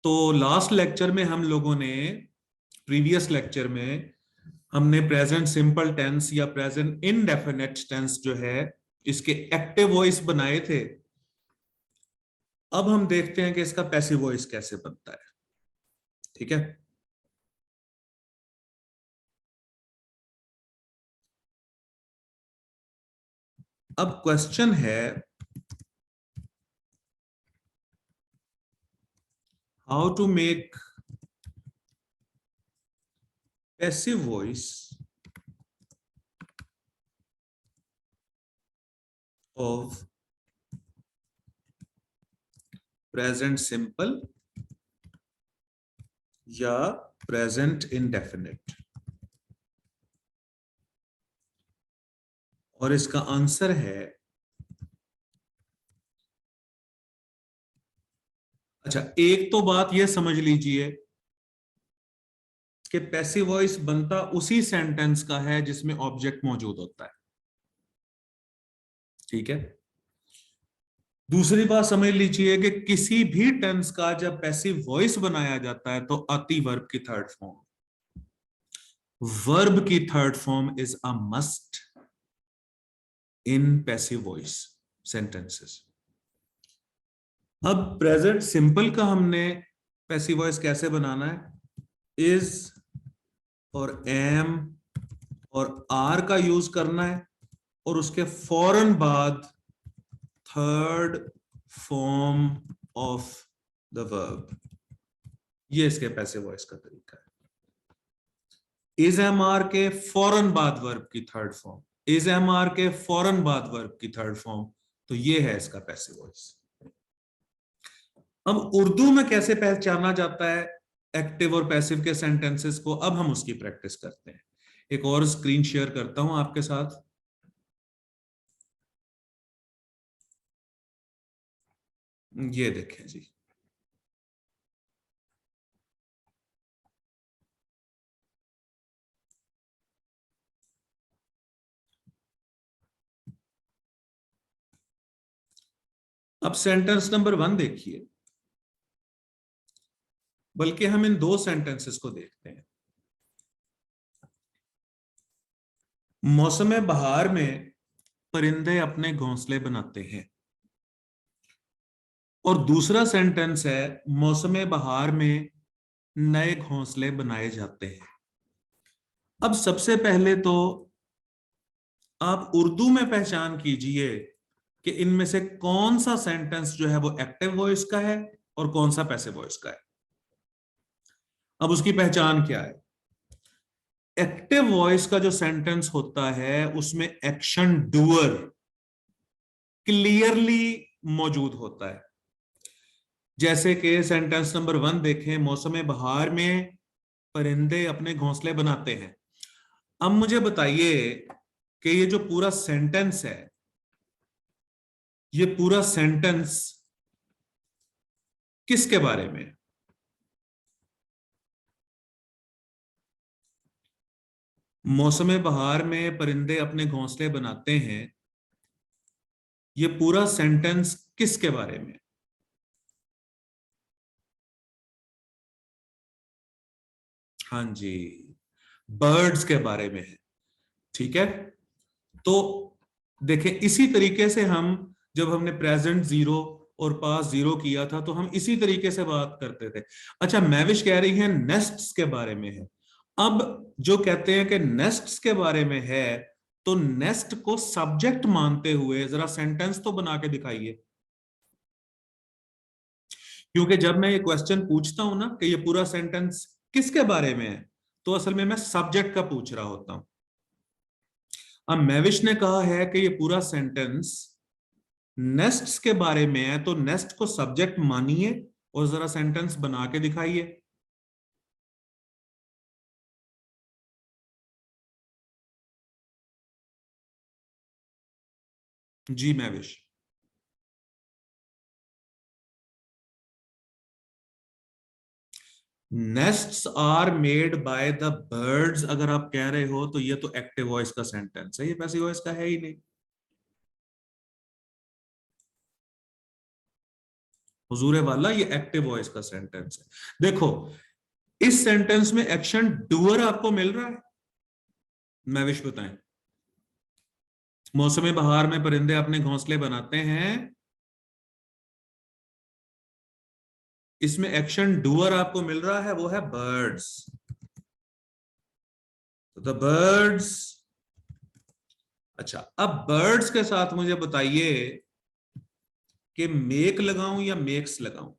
तो last lecture में हम लोगों ने, प्रीवियस लेक्चर में हमने प्रेजेंट सिंपल टेंस या प्रेजेंट इनडेफिनेट टेंस जो है इसके एक्टिव वॉइस बनाए थे। अब हम देखते हैं कि इसका पैसिव वॉइस कैसे बनता है। ठीक है, अब क्वेश्चन है how to make passive voice of present simple या प्रेजेंट इंडेफिनिट। और इसका आंसर है, अच्छा एक तो बात यह समझ लीजिए कि पैसिव वॉइस बनता उसी सेंटेंस का है जिसमें ऑब्जेक्ट मौजूद होता है। ठीक है, दूसरी बात समझ लीजिए कि किसी भी टेंस का जब पैसिव वॉइस बनाया जाता है तो आती वर्ब की थर्ड फॉर्म। वर्ब की third form is a must in passive voice sentences. अब प्रेजेंट सिंपल का हमने पैसिव वॉइस कैसे बनाना है, इज और एम और आर का यूज करना है और उसके फौरन बाद third form of the verb. ये इसके पैसिव वॉइस का तरीका है। इज एम आर के फौरन बाद वर्ब की third form, is am are के फौरन बाद वर्ब की थर्ड फॉर्म, तो ये है इसका पैसिव वॉइस। अब उर्दू में कैसे पहचाना जाता है एक्टिव और पैसिव के सेंटेंसेस को, अब हम उसकी प्रैक्टिस करते हैं। एक और स्क्रीन शेयर करता हूं आपके साथ। ये देखें जी, अब सेंटेंस नंबर 1 देखिए, बल्कि हम इन दो सेंटेंसेस को देखते हैं। मौसम बहार में परिंदे अपने घोंसले बनाते हैं, और दूसरा सेंटेंस है मौसम बहार में नए घोंसले बनाए जाते हैं। अब सबसे पहले तो आप उर्दू में पहचान कीजिए कि इनमें से कौन सा सेंटेंस जो है वो एक्टिव वॉइस का है और कौन सा पैसिव वॉइस का है। अब उसकी पहचान क्या है, एक्टिव वॉइस का जो सेंटेंस होता है उसमें एक्शन डूअर क्लियरली मौजूद होता है। जैसे कि सेंटेंस नंबर 1 देखें, मौसम बहार में परिंदे अपने घोंसले बनाते हैं। अब मुझे बताइए कि ये जो पूरा सेंटेंस है, ये पूरा सेंटेंस किसके बारे में है? मौसम बहार में परिंदे अपने घोंसले बनाते हैं, ये पूरा सेंटेंस किसके बारे में? हाँ जी, बर्ड्स के बारे में है। ठीक है, तो देखें इसी तरीके से हम, जब हमने प्रेजेंट जीरो और पास्ट जीरो किया था तो हम इसी तरीके से बात करते थे। अच्छा, मैविश कह रही है नेस्ट्स के बारे में है। अब जो कहते हैं कि नेस्ट्स के बारे में है, तो नेस्ट को सब्जेक्ट मानते हुए जरा सेंटेंस तो बना के दिखाइए। क्योंकि जब मैं ये क्वेश्चन पूछता हूं ना कि ये पूरा सेंटेंस किसके बारे में है, तो असल में मैं सब्जेक्ट का पूछ रहा होता हूं। अब मैविश ने कहा है कि ये पूरा सेंटेंस नेस्ट्स के बारे में है, तो नेस्ट को सब्जेक्ट मानिए और जरा सेंटेंस बना के दिखाइए। जी Mahvish. Nests are made by the birds अगर आप कह रहे हो तो ये तो एक्टिव वॉइस का सेंटेंस है, ये पैसिव वॉइस का है ही नहीं। हुजूर वाला ये एक्टिव वॉइस का सेंटेंस है। देखो इस सेंटेंस में एक्शन डूअर आपको मिल रहा है। मैं विश बताएं, मौसम बहार में परिंदे अपने घोंसले बनाते हैं, इसमें एक्शन डूअर आपको मिल रहा है, वो है बर्ड्स। तो द बर्ड्स। अच्छा, अब बर्ड्स के साथ मुझे बताइए कि मेक लगाऊं या मेक्स लगाऊं,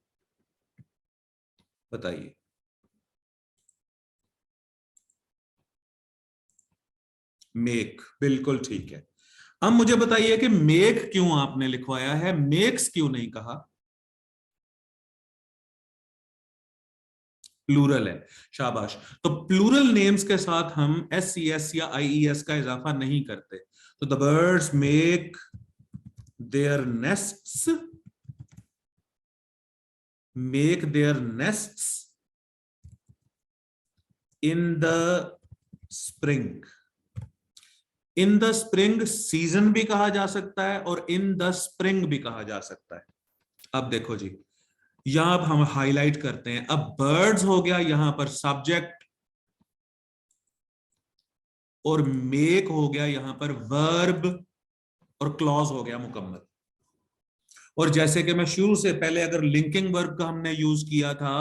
बताइए। मेक, बिल्कुल ठीक है। अब मुझे बताइए कि मेक क्यों आपने लिखवाया है, मेक्स क्यों नहीं कहा? प्लूरल है, शाबाश। तो प्लूरल नेम्स के साथ हम एस सी एस या आई ई एस का इजाफा नहीं करते। तो the birds make their nests, make their nests in the spring. In the spring season भी कहा जा सकता है और इन द स्प्रिंग भी कहा जा सकता है। अब देखो जी, यहां अब हम हाईलाइट करते हैं। अब बर्ड्स हो गया यहां पर सब्जेक्ट, और मेक हो गया यहां पर वर्ब, और क्लॉज हो गया मुकम्मल। और जैसे कि मैं शुरू से पहले अगर लिंकिंग वर्ब का हमने यूज किया था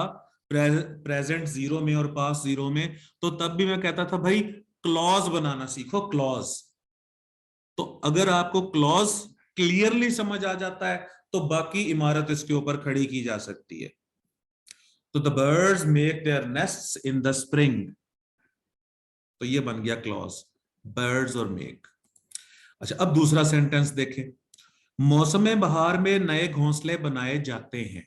प्रेजेंट जीरो में और पास्ट जीरो में, तो तब भी मैं कहता था भाई क्लॉज बनाना सीखो, क्लॉज। तो अगर आपको क्लॉज क्लियरली समझ आ जाता है तो बाकी इमारत इसके ऊपर खड़ी की जा सकती है। तो the birds make their nests in the spring, तो ये बन गया क्लॉज, बर्ड्स और मेक। अच्छा, अब दूसरा सेंटेंस देखें। मौसम बहार में नए घोंसले बनाए जाते हैं।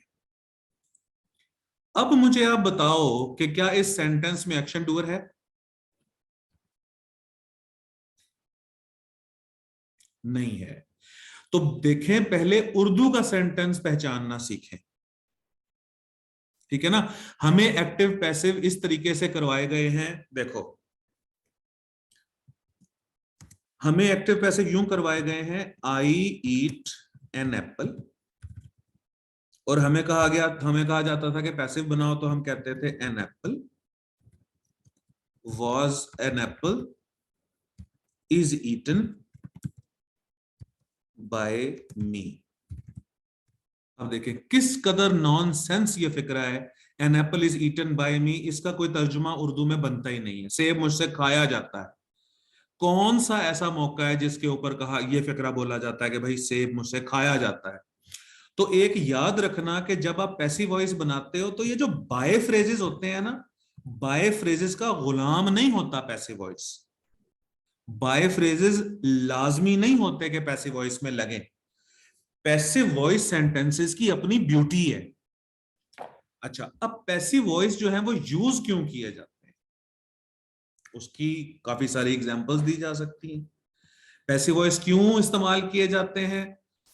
अब मुझे आप बताओ कि क्या इस सेंटेंस में एक्शन डूअर है? नहीं है। तो देखें, पहले उर्दू का सेंटेंस पहचानना सीखें, ठीक है ना। हमें एक्टिव पैसिव इस तरीके से करवाए गए हैं। देखो, हमें एक्टिव पैसिव यूं करवाए गए हैं, आई ईट एन एप्पल। और हमें कहा जाता था कि पैसिव बनाओ, तो हम कहते थे an apple was an apple is eaten by me। अब देखें किस कदर नॉनसेंस ये फिक्रा है, an apple is eaten by me, इसका कोई तर्जुमा उर्दू में बनता ही नहीं है। सेब मुझसे खाया जाता है। कौन सा ऐसा मौका है जिसके ऊपर कहा ये फिक्रा बोला जाता है कि भाई सेब मुझसे खाया जाता है? तो एक याद रखना कि जब आप पैसिव वॉइस बनाते हो तो ये जो बाय फ्रेजेस होते हैं ना, बाय फ्रेजेस का गुलाम नहीं होता पैसिव वॉइस। बाय फ्रेजेस लाजमी नहीं होते कि पैसिव वॉइस में लगे। पैसिव वॉइस सेंटेंसेस की अपनी ब्यूटी है। अच्छा, अब पैसिव वॉइस जो है वो यूज क्यों किए जाते हैं, उसकी काफी सारी एग्जांपल्स दी जा सकती हैं। पैसिव वॉइस क्यों इस्तेमाल किए जाते हैं,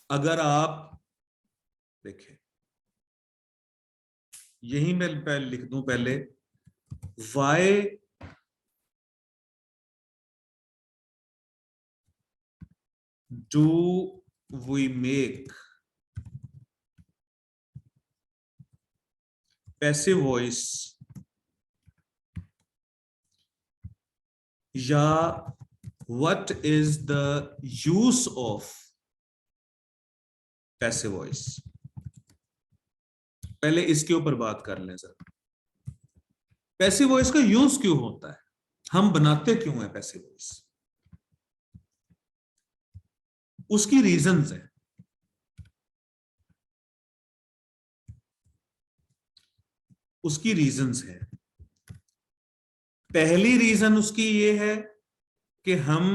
अगर आप देखें, यही मैं लिख दूं पहले, why do we make passive voice, या what is the use of passive voice. पहले इसके ऊपर बात कर लें सर। पैसिव वॉइस का यूज क्यों होता है, हम बनाते क्यों है पैसिव वॉइस, उसकी रीजंस है। उसकी रीजंस है। पहली रीजन उसकी ये है कि हम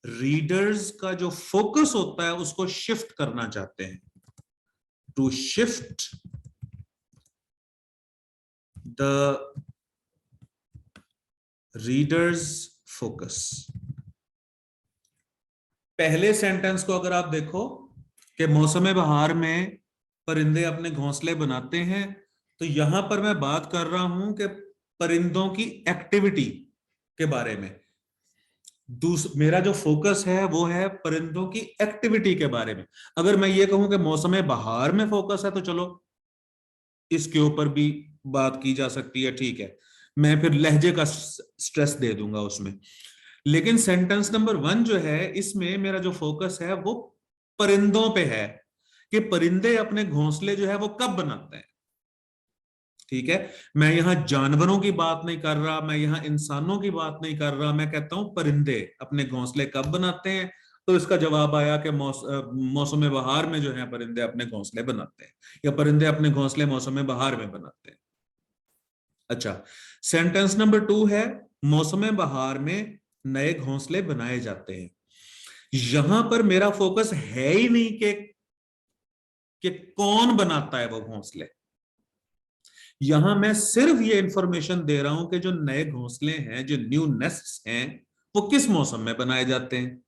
रीडर्स का जो फोकस होता है उसको शिफ्ट करना चाहते हैं, to shift the reader's focus. पहले सेंटेंस को अगर आप देखो कि मौसम बहार में परिंदे अपने घोंसले बनाते हैं, तो यहां पर मैं बात कर रहा हूं कि परिंदों की एक्टिविटी के बारे में। मेरा जो फोकस है वो है परिंदों की एक्टिविटी के बारे में। अगर मैं ये कहूं कि मौसम बहार में फोकस है तो चलो इसके ऊपर भी बात की जा सकती है, ठीक है, मैं फिर लहजे का स्ट्रेस दे दूंगा उसमें। लेकिन सेंटेंस नंबर 1 जो है इसमें मेरा जो फोकस है वो परिंदों पे है, कि परिंदे अपने घोंसले जो है वो कब बनाते हैं। ठीक है, मैं यहां जानवरों की बात नहीं कर रहा, मैं यहां इंसानों की बात नहीं कर रहा, मैं कहता हूं परिंदे अपने घोंसले कब बनाते हैं। तो इसका जवाब आया कि मौसम बहार में जो है परिंदे अपने घोंसले बनाते हैं, या परिंदे अपने घोंसले मौसम बहार में बनाते हैं। अच्छा, सेंटेंस नंबर 2 है मौसम बहार में नए घोंसले बनाए जाते हैं। यहां पर मेरा फोकस है ही नहीं कि कौन बनाता है वो घोंसले। यहां मैं सिर्फ ये इंफॉर्मेशन दे रहा हूं कि जो नए घोंसले हैं, जो न्यू नेस्ट्स हैं, वो किस मौसम में बनाए जाते हैं।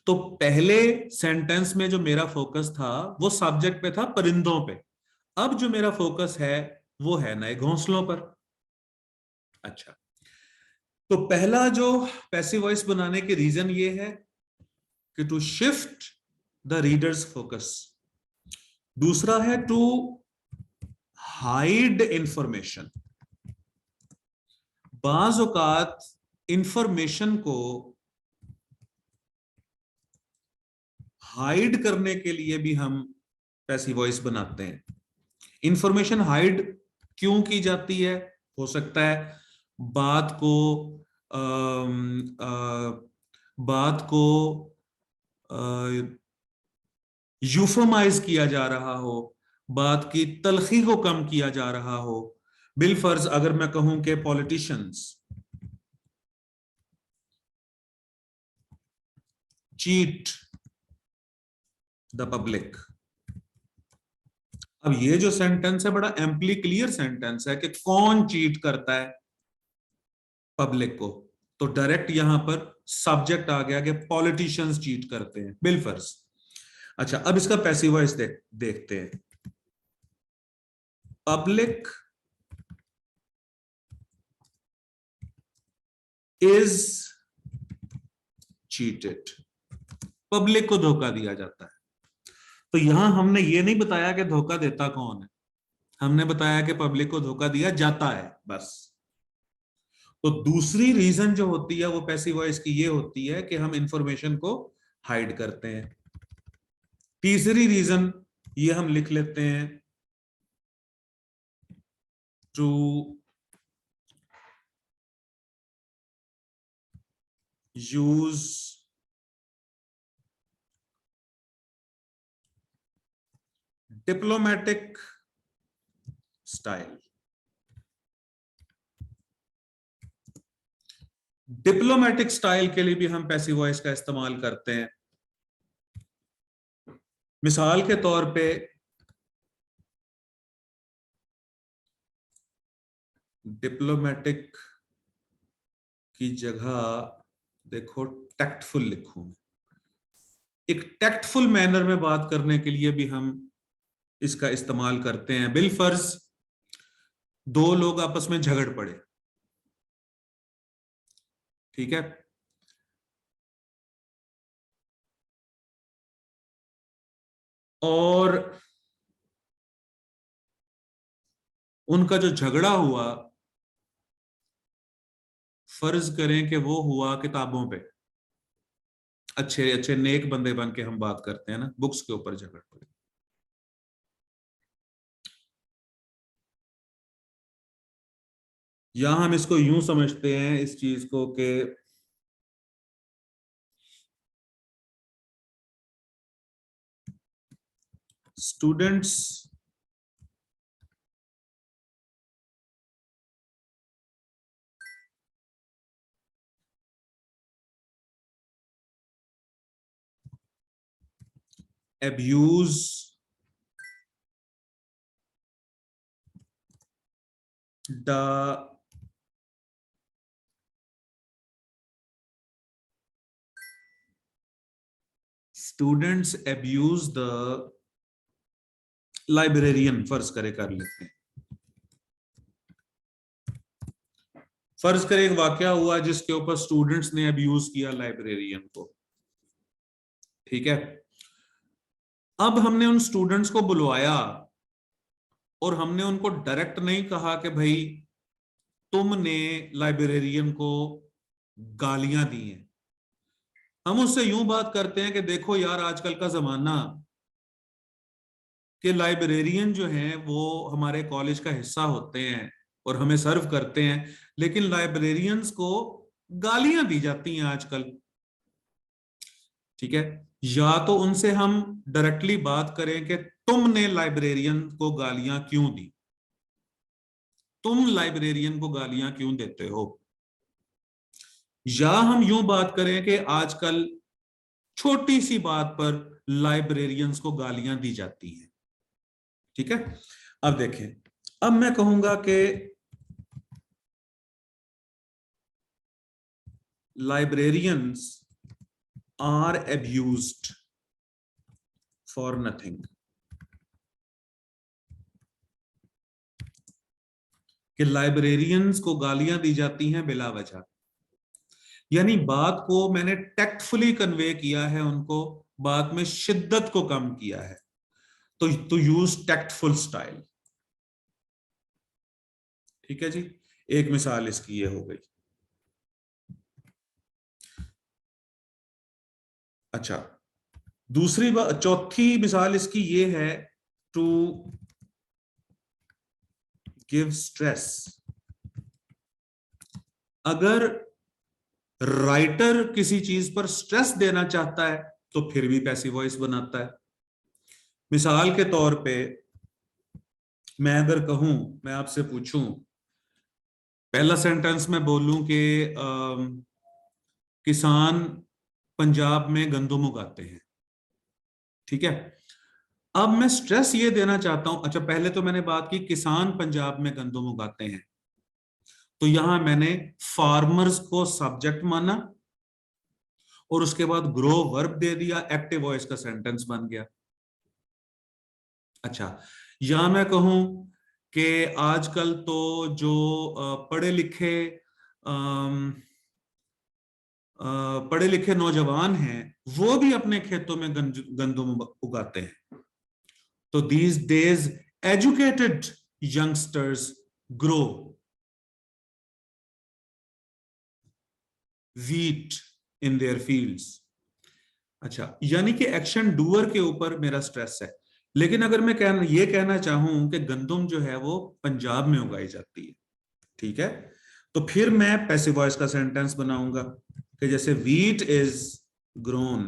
तो पहले सेंटेंस में जो मेरा फोकस था वो सब्जेक्ट पे था, परिंदों पे। अब जो मेरा फोकस है वो है नए घोंसलों पर। अच्छा, तो पहला जो पैसिव वॉइस बनाने के रीजन ये है कि to shift the reader's focus. दूसरा है टू हाइड इंफॉर्मेशन। बाज औकात इंफॉर्मेशन को हाइड करने के लिए भी हम पैसिव वॉइस बनाते हैं। इंफॉर्मेशन हाइड क्यों की जाती है? हो सकता है बात को बात को यूफोमाइज किया जा रहा हो, बात की तलखी को कम किया जा रहा हो। बिलफर्ज अगर मैं कहूं कि पॉलिटिशियंस चीट द पब्लिक। अब ये जो सेंटेंस है बड़ा एम्पली क्लियर सेंटेंस है कि कौन चीट करता है पब्लिक को। तो डायरेक्ट यहां पर सब्जेक्ट आ गया कि पॉलिटिशियंस चीट करते हैं, बिलफर्ज। अच्छा, अब इसका पैसिव वॉइस देखते हैं। Public is cheated. पब्लिक को धोखा दिया जाता है। तो यहां हमने ये नहीं बताया कि धोखा देता कौन है, हमने बताया कि पब्लिक को धोखा दिया जाता है, बस। तो दूसरी रीजन जो होती है वो पैसिव वॉइस की ये होती है कि हम इंफॉर्मेशन को हाइड करते हैं। तीसरी रीजन ये हम लिख लेते हैं, to use diplomatic style. Diplomatic style के लिए भी हम पैसिव वॉइस का इस्तेमाल करते हैं। मिसाल के तौर पे डिप्लोमेटिक की जगह देखो टैक्टफुल लिखूं। एक टैक्टफुल मैनर में बात करने के लिए भी हम इसका इस्तेमाल करते हैं। बिलफर्ज दो लोग आपस में झगड़ पड़े, ठीक है, और उनका जो झगड़ा हुआ, फर्ज करें कि वो हुआ किताबों पे, अच्छे अच्छे नेक बंदे बन के हम बात करते हैं ना, बुक्स के ऊपर झगड़ पड़े। यहां हम इसको यूं समझते हैं इस चीज को कि students abuse the students abuse the librarian, फर्ज करे कर लेते हैं। फर्ज करें एक वाकया हुआ जिसके ऊपर स्टूडेंट्स ने अब्यूज किया लाइब्रेरियन को, ठीक है। अब हमने उन स्टूडेंट्स को बुलवाया और हमने उनको डायरेक्ट नहीं कहा कि भाई तुमने लाइब्रेरियन को गालियां दी हैं। हम उससे यूं बात करते हैं कि देखो यार, आजकल का जमाना कि लाइब्रेरियन जो हैं वो हमारे कॉलेज का हिस्सा होते हैं और हमें सर्व करते हैं, लेकिन लाइब्रेरियंस को गालियां दी जाती हैं आजकल, ठीक है। या तो उनसे हम डायरेक्टली बात करें कि तुमने लाइब्रेरियन को गालियां क्यों दी, तुम लाइब्रेरियन को गालियां क्यों देते हो। या हम यूं बात करें कि आजकल छोटी सी बात पर लाइब्रेरियंस को गालियां दी जाती हैं, ठीक है। अब देखें, अब मैं कहूंगा कि librarians are abused for nothing, कि लाइब्रेरियंस को गालियां दी जाती हैं बिला वजह। यानी बात को मैंने टैक्टफुली कन्वे किया है, उनको बात में शिद्दत को कम किया है, तो यूज टैक्टफुल स्टाइल, ठीक है जी। एक मिसाल इसकी ये हो गई। अच्छा, दूसरी बात, चौथी मिसाल इसकी ये है, टू गिव स्ट्रेस। अगर राइटर किसी चीज पर स्ट्रेस देना चाहता है तो फिर भी पैसिव वॉइस बनाता है। मिसाल के तौर पे मैं अगर कहूं, मैं आपसे पूछूं, पहला सेंटेंस मैं बोलूं कि किसान पंजाब में गंदम उगाते हैं, ठीक है। अब मैं स्ट्रेस ये देना चाहता हूं, अच्छा पहले तो मैंने बात की किसान पंजाब में गंदम उगाते हैं, तो यहां मैंने फार्मर्स को सब्जेक्ट माना और उसके बाद ग्रो वर्ब दे दिया, एक्टिव वॉइस का सेंटेंस बन गया। अच्छा, या मैं कहूं कि आजकल तो जो पढ़े लिखे पढ़े लिखे नौजवान हैं वो भी अपने खेतों में गंदम उगाते हैं, तो these days educated youngsters grow wheat in their fields। अच्छा, यानी कि एक्शन डूअर के ऊपर मेरा स्ट्रेस है। लेकिन अगर मैं ये कहना चाहूं कि गंदम जो है वो पंजाब में उगाई जाती है, ठीक है, तो फिर मैं पैसिव वॉइस का सेंटेंस बनाऊंगा कि जैसे wheat is grown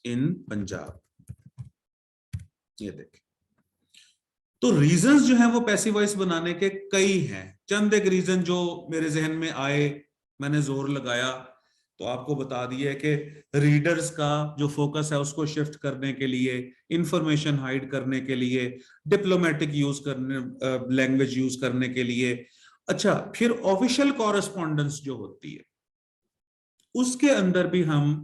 in Punjab, ये देखिए। तो रीजंस जो हैं वो पैसिव वॉइस बनाने के कई हैं। चंद एक रीजन जो मेरे जहन में आए, मैंने जोर लगाया तो आपको बता दिया है कि रीडर्स का जो फोकस है उसको शिफ्ट करने के लिए, इंफॉर्मेशन हाइड करने के लिए, डिप्लोमेटिक यूज करने, लैंग्वेज यूज करने के लिए। अच्छा, फिर ऑफिशियल कॉरेस्पॉन्डेंस जो होती है उसके अंदर भी हम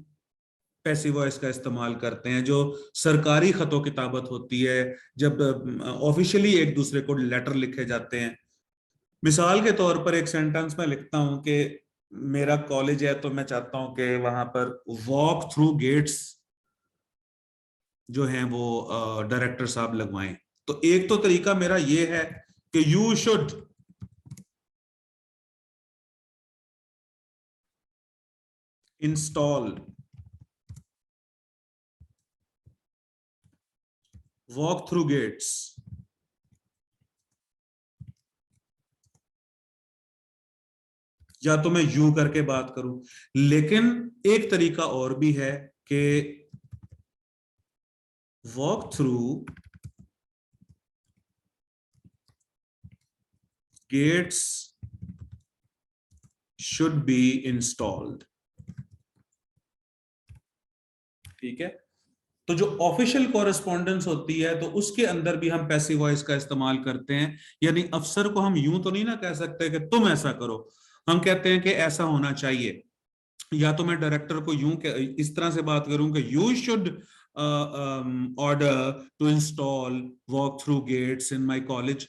पैसिव वॉइस का इस्तेमाल करते हैं। जो सरकारी खतो किताबत होती है, जब ऑफिशियली एक दूसरे को लेटर लिखे जाते हैं, मिसाल के तौर पर एक सेंटेंस में लिखता हूं कि मेरा कॉलेज है तो मैं चाहता हूं कि वहां पर वॉक थ्रू गेट्स जो हैं वो डायरेक्टर साहब लगवाएं। तो एक तो तरीका मेरा ये है कि you should install walk through gates, या तो मैं यू करके बात करूं। लेकिन एक तरीका और भी है कि walk through gates should be installed, ठीक है। तो जो ऑफिशियल कॉरेस्पॉन्डेंस होती है तो उसके अंदर भी हम पैसिव वॉइस का इस्तेमाल करते हैं। यानी अफसर को हम यूं तो नहीं ना कह सकते कि तुम ऐसा करो, हम कहते हैं कि ऐसा होना चाहिए। या तो मैं डायरेक्टर को यूं इस तरह से बात करूं कि you should order to install walk through gates in my college,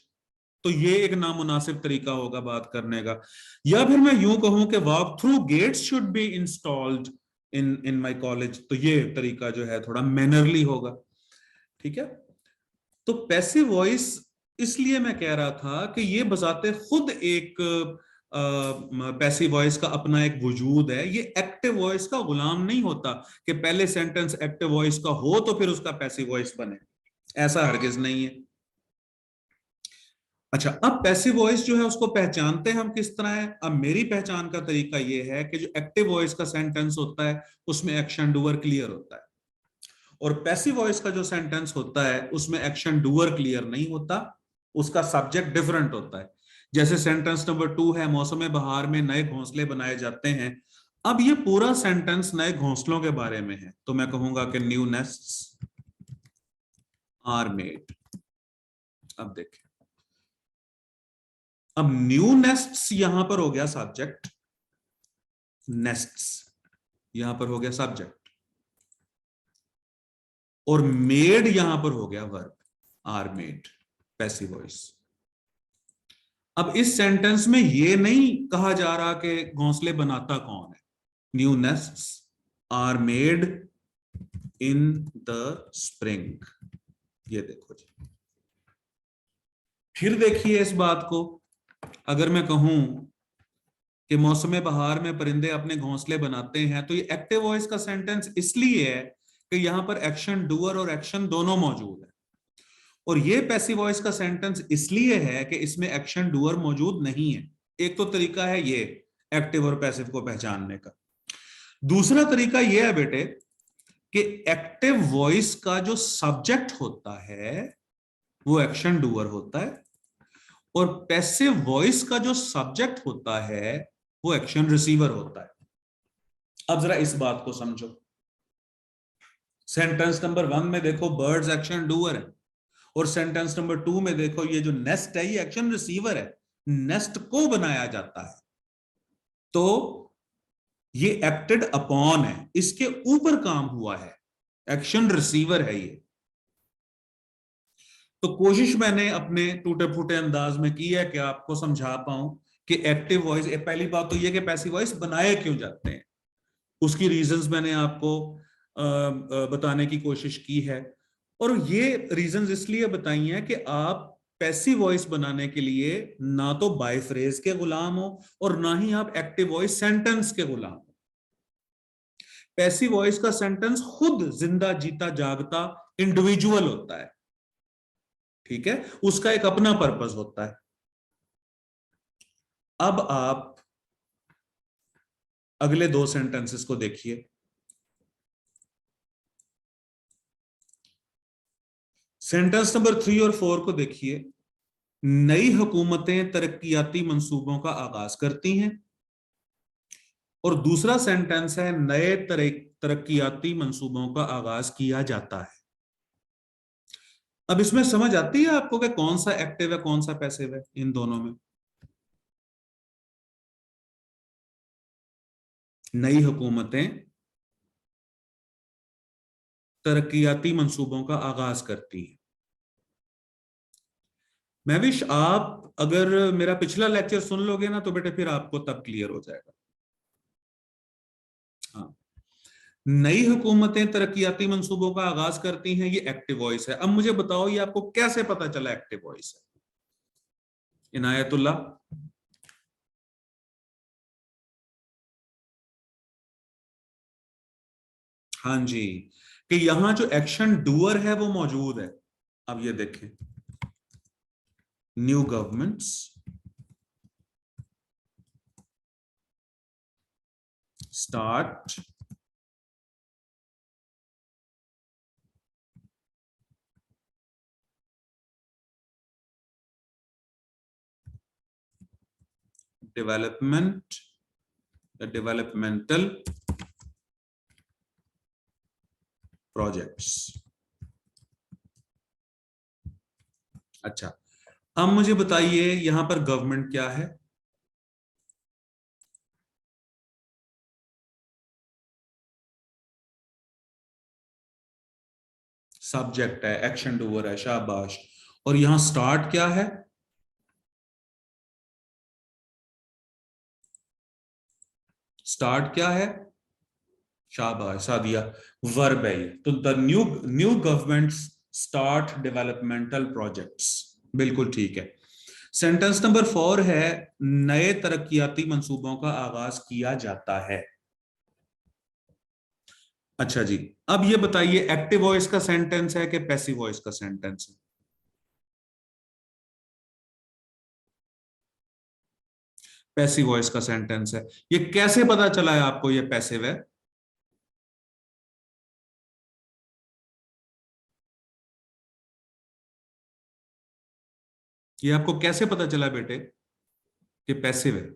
तो ये एक नामुनासिब तरीका होगा बात करने का। या फिर मैं यूं कहूं कि walk through gates should be installed in my college, तो ये तरीका जो है थोड़ा मैनरली होगा। ठीक है, तो पैसिव वॉइस, इसलिए मैं कह रहा था कि ये बजाते खुद एक पैसिव वॉइस का अपना एक वजूद है, ये एक्टिव वॉइस का गुलाम नहीं होता कि पहले सेंटेंस एक्टिव वॉइस का हो तो फिर उसका पैसिव वॉइस बने, ऐसा हरगिज नहीं है। अच्छा, अब पैसिव वॉइस जो है उसको पहचानते हैं हम किस तरह है। अब मेरी पहचान का तरीका ये है कि जो एक्टिव वॉइस का सेंटेंस होता है उसमें एक्शन डूअर क्लियर होता है, और पैसिव वॉइस का जो सेंटेंस होता है उसमें एक्शन डूअर क्लियर नहीं होता, उसका सब्जेक्ट डिफरेंट होता है। जैसे सेंटेंस नंबर 2 है, मौसम बहार में नए घोंसले बनाए जाते हैं। अब ये पूरा सेंटेंस नए घोंसलों के बारे में है, तो मैं कहूंगा कि न्यू नेस्ट्स आर मेड। अब देखें, अब न्यू नेस्ट्स यहां पर हो गया सब्जेक्ट, नेस्ट्स यहां पर हो गया सब्जेक्ट, और मेड यहां पर हो गया verb, are made, passive voice. अब इस सेंटेंस में ये नहीं कहा जा रहा कि घोंसले बनाता कौन है। New nests are made in the spring, ये देखो जी। फिर देखिए इस बात को, अगर मैं कहूं कि मौसम बहार में परिंदे अपने घोंसले बनाते हैं, तो ये एक्टिव वॉइस का सेंटेंस इसलिए है कि यहां पर एक्शन डूअर और एक्शन दोनों मौजूद है, और ये पैसिव वॉइस का सेंटेंस इसलिए है कि इसमें एक्शन डूअर मौजूद नहीं है। एक तो तरीका है ये एक्टिव और पैसिव को पहचानने का। दूसरा तरीका ये है बेटे कि एक्टिव वॉइस का जो सब्जेक्ट होता है वो एक्शन डूअर होता है, और पैसिव वॉइस का जो सब्जेक्ट होता है वो एक्शन रिसीवर होता है। अब जरा इस बात को समझो, सेंटेंस नंबर 1 में देखो बर्ड्स एक्शन डूअर है, और सेंटेंस नंबर 2 में देखो ये जो नेस्ट है ये एक्शन रिसीवर है, नेस्ट को बनाया जाता है, तो ये एक्टेड अपॉन है, इसके ऊपर काम हुआ है, एक्शन रिसीवर है ये। तो कोशिश मैंने अपने टूटे फूटे अंदाज में की है कि आपको समझा पाऊं कि एक्टिव वॉइस, पहली बात तो ये कि पैसिव वॉइस बनाए क्यों जाते हैं, उसकी रीजंस मैंने आपको बताने की कोशिश की है। और ये रीजंस इसलिए बताई हैं कि आप पैसिव वॉइस बनाने के लिए ना तो बाय फ्रेज के गुलाम हो और ना ही आप एक्टिव वॉइस सेंटेंस के गुलाम हो। पैसिव वॉइस का सेंटेंस खुद जिंदा जीता जागता इंडिविजुअल होता है, ठीक है, उसका एक अपना पर्पस होता है। अब आप अगले 2 सेंटेंसेस को देखिए। सेंटेंस नंबर 3 और 4 को देखिए। नई हुकूमतें तरक्कियाती मंसूबों का आगाज करती हैं, और दूसरा सेंटेंस है नए तरक्कियाती मंसूबों का आगाज किया जाता है। अब इसमें समझ आती है आपको कि कौन सा एक्टिव है कौन सा पैसिव है इन दोनों में। नई हुकूमतें तरक्कियाती मंसूबों का आगाज करती हैं। महविश, आप अगर मेरा पिछला लेक्चर सुन लोगे ना तो बेटे फिर आपको तब क्लियर हो जाएगा। हाँ, नई हुकूमतें तरक्कियाती मंसूबों का आगाज करती हैं, ये एक्टिव वॉइस है। अब मुझे बताओ ये आपको कैसे पता चला एक्टिव वॉइस है, इनायतुल्लाह? हाँ जी, कि यहां जो एक्शन डूअर है वो मौजूद है। अब ये देखें, new governments start development, developmental projects. अच्छा, अब मुझे बताइए यहां पर गवर्नमेंट क्या है? सब्जेक्ट है, एक्शन डूअर है, शाबाश। और यहां स्टार्ट क्या है? स्टार्ट क्या है? शाबाश सादिया, वर्ब है ये। तो the new government start developmental projects, बिल्कुल ठीक है। सेंटेंस नंबर 4 है नए तरक्कियाती मंसूबों का आगाज किया जाता है। अच्छा जी, अब ये बताइए एक्टिव वॉइस का सेंटेंस है कि पैसिव वॉइस का सेंटेंस है? पैसिव वॉइस का सेंटेंस है। ये कैसे पता चला है आपको ये पैसिव है? ये आपको कैसे पता चला बेटे कि पैसिव है?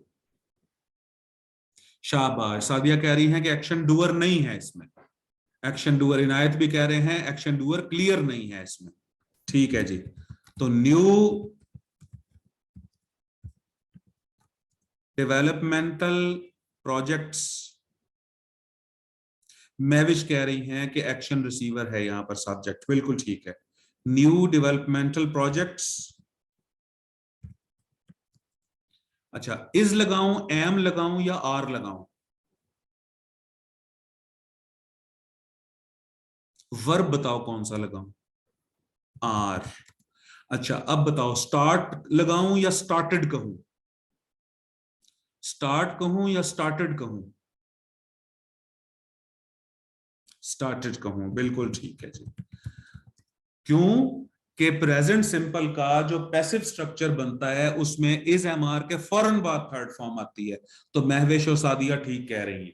शाबाश, सादिया कह रही हैं कि एक्शन डूअर नहीं है इसमें। एक्शन डूअर, इनायत भी कह रहे हैं एक्शन डूअर क्लियर नहीं है इसमें। ठीक है जी। तो न्यू डेवलपमेंटल प्रोजेक्ट्स, मैविश कह रही हैं कि एक्शन रिसीवर है यहां पर सब्जेक्ट, बिल्कुल ठीक है। New developmental projects. अच्छा, इज लगाऊं, एम लगाऊं या आर लगाऊं? वर्ब बताओ कौन सा लगाऊं? आर। अच्छा, अब बताओ स्टार्ट लगाऊं या स्टार्टेड कहूं? स्टार्ट कहूं या स्टार्टेड कहूं? स्टार्टेड कहूं, बिल्कुल ठीक है जी। क्यों? कि प्रेजेंट सिंपल का जो पैसिव स्ट्रक्चर बनता है उसमें इज एम आर के फौरन बाद थर्ड फॉर्म आती है। तो महवेश और सादिया ठीक कह रही है।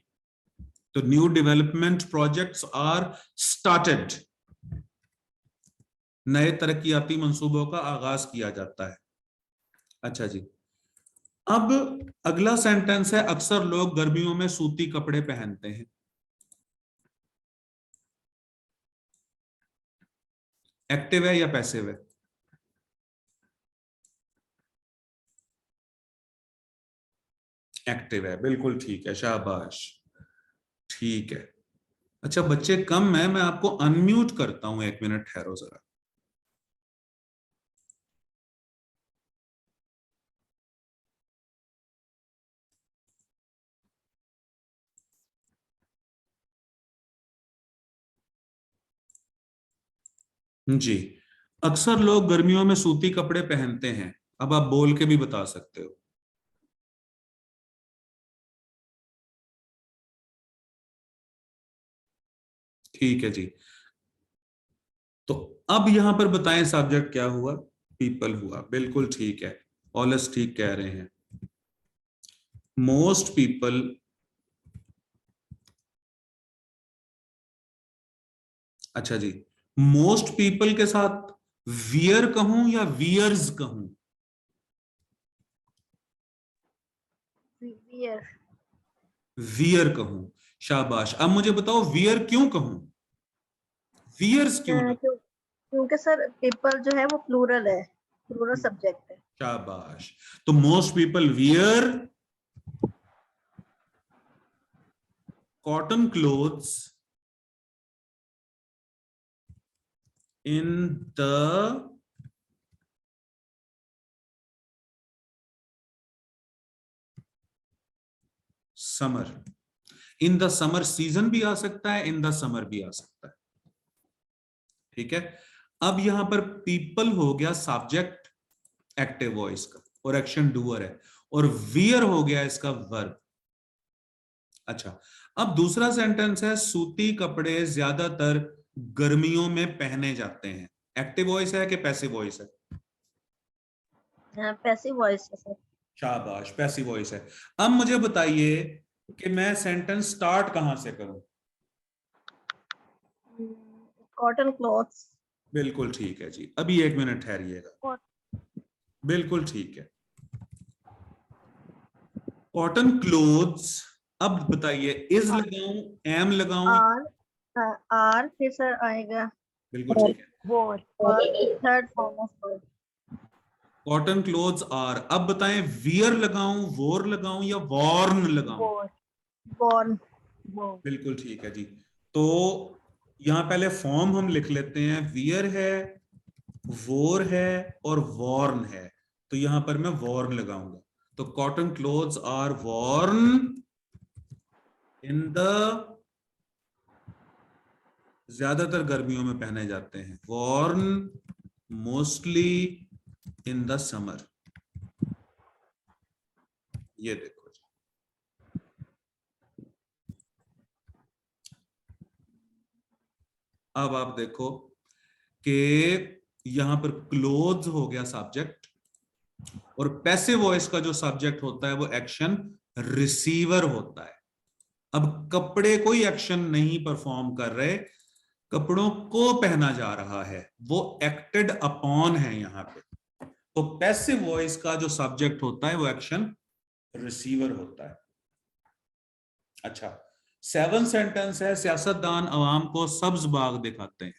तो new development projects are started, नए तरक्कियाती मंसूबों का आगाज किया जाता है। अच्छा जी, अब अगला सेंटेंस है अक्सर लोग गर्मियों में सूती कपड़े पहनते हैं। एक्टिव है या पैसिव है? एक्टिव है, बिल्कुल ठीक है, शाबाश, ठीक है। अच्छा बच्चे कम है, मैं आपको अनम्यूट करता हूं, 1 मिनट ठहरो जरा। जी, अक्सर लोग गर्मियों में सूती कपड़े पहनते हैं। अब आप बोल के भी बता सकते हो। ठीक है जी। तो अब यहां पर बताएं सब्जेक्ट क्या हुआ? पीपल हुआ, बिल्कुल ठीक है। ऑलस ठीक कह रहे हैं। मोस्ट पीपल, अच्छा जी, मोस्ट पीपल के साथ वियर कहूं या वियर्स कहूं? वियर। वियर कहूं, शाबाश। अब मुझे बताओ वियर क्यों कहूं, वियर्स क्यों ना? क्योंकि सर पीपल जो है वो प्लूरल है, प्लूरल सब्जेक्ट है। शाबाश। तो most people wear cotton clothes in the summer, in the summer season भी आ सकता है, इन द समर भी आ सकता है। ठीक है, अब यहां पर पीपल हो गया सब्जेक्ट एक्टिव वॉइस का और एक्शन डूअर है, और वियर हो गया इसका वर्ब। अच्छा, अब दूसरा सेंटेंस है सूती कपड़े ज्यादातर गर्मियों में पहने जाते हैं। एक्टिव वॉइस है कि पैसिव वॉइस है? पैसिव वॉइस है सर। शाबाश, पैसिव वॉइस है। अब मुझे बताइए कि मैं सेंटेंस स्टार्ट कहां से करूं? Cotton clothes. बिल्कुल ठीक है जी, अभी 1 मिनट ठहरिएगा। बिल्कुल ठीक है, कॉटन क्लोथ्स। अब बताइए इज लगाऊं, एम लगाऊं? आर फिर सर आएगा बिल्कुल ठीक है, wore, third form of word. Cotton clothes are. अब बताएं वियर लगाऊं, वोर लगाऊं या वॉर्न लगाऊं? Wore, born, wore. बिल्कुल ठीक है जी। तो यहां पहले फॉर्म हम लिख लेते हैं, वियर है, वोर है और वॉर्न है। तो यहां पर मैं वॉर्न लगाऊंगा। तो cotton clothes are worn in the, ज्यादातर गर्मियों में पहने जाते हैं। Worn mostly in the summer. ये देखो, अब आप देखो कि यहां पर क्लोथ्स हो गया सब्जेक्ट, और पैसिव वॉइस का जो सब्जेक्ट होता है वो एक्शन रिसीवर होता है। अब कपड़े कोई एक्शन नहीं परफॉर्म कर रहे, कपड़ों को पहना जा रहा है, वो एक्टेड अपॉन है यहां पे। तो पैसिव वॉइस का जो सब्जेक्ट होता है वो एक्शन रिसीवर होता है। अच्छा, 7 सेंटेंस है, सियासतदान अवाम को सब्ज बाग दिखाते हैं।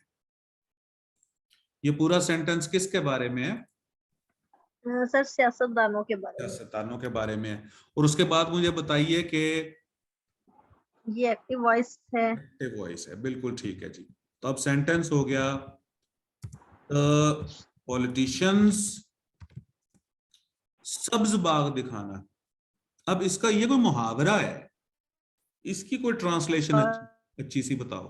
ये पूरा सेंटेंस किसके बारे में है? सर सियासतदानों के बारे में। सियासतदानों के बारे में है। और उसके बाद मुझे बताइए कि ये एक्टिव वॉइस है। एक्टिव वॉइस है, बिल्कुल ठीक है जी। तो अब सेंटेंस हो गया, पॉलिटिशियंस सब्ज बाग दिखाना। अब इसका ये कोई मुहावरा है, इसकी कोई ट्रांसलेशन अच्छी सी बताओ,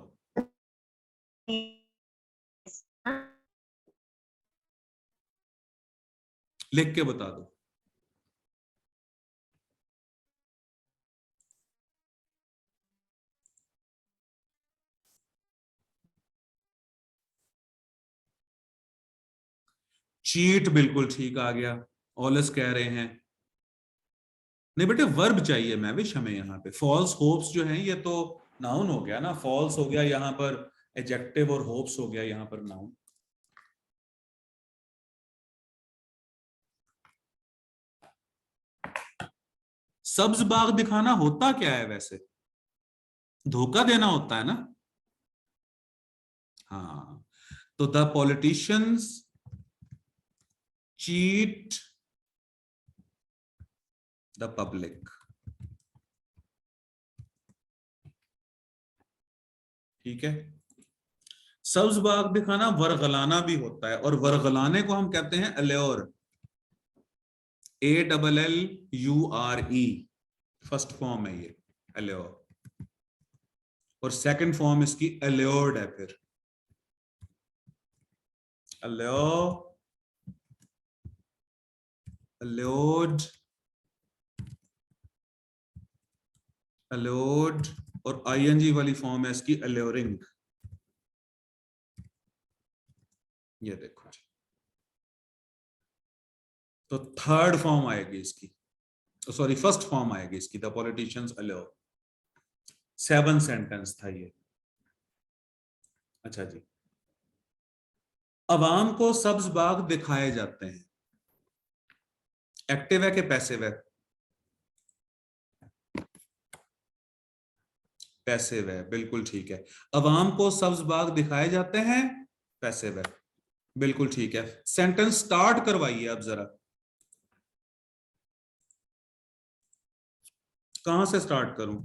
लिख के बता दो। चीट बिल्कुल ठीक आ गया। ऑलस कह रहे हैं, नहीं बेटे वर्ब चाहिए मैं भी हमें यहाँ पे। फॉल्स होप्स जो हैं ये तो नाउन हो गया ना, फॉल्स हो गया यहाँ पर एडजेक्टिव, और होप्स हो गया यहाँ पर नाउन। सब्ज बाग दिखाना होता क्या है वैसे? धोखा देना होता है ना। हाँ, तो the politicians cheat the public. ठीक है, सब्ज बाग दिखाना वरगलाना भी होता है, और वरगलाने को हम कहते हैं अल्योर, ALLURE, फर्स्ट फॉर्म है ये अल्योर, और सेकंड फॉर्म इसकी अल्योर्ड है। फिर अल्योर, अल्योर्ड, अल्योर्ड, और ING वाली फॉर्म है इसकी अल्योरिंग। ये देखो जी, तो थर्ड फॉर्म आएगी इसकी, सॉरी फर्स्ट फॉर्म आएगी इसकी, द पॉलिटिशियंस अल्योर। 7 सेंटेंस था ये। अच्छा जी, अवाम को सब्ज बाग दिखाए जाते हैं, एक्टिव है कि पैसिव है? पैसिव है, बिल्कुल ठीक है। अवाम को सब्ज बाग दिखाए जाते हैं, पैसिव है, बिल्कुल ठीक है। सेंटेंस स्टार्ट करवाइए अब जरा, कहां से स्टार्ट करूं?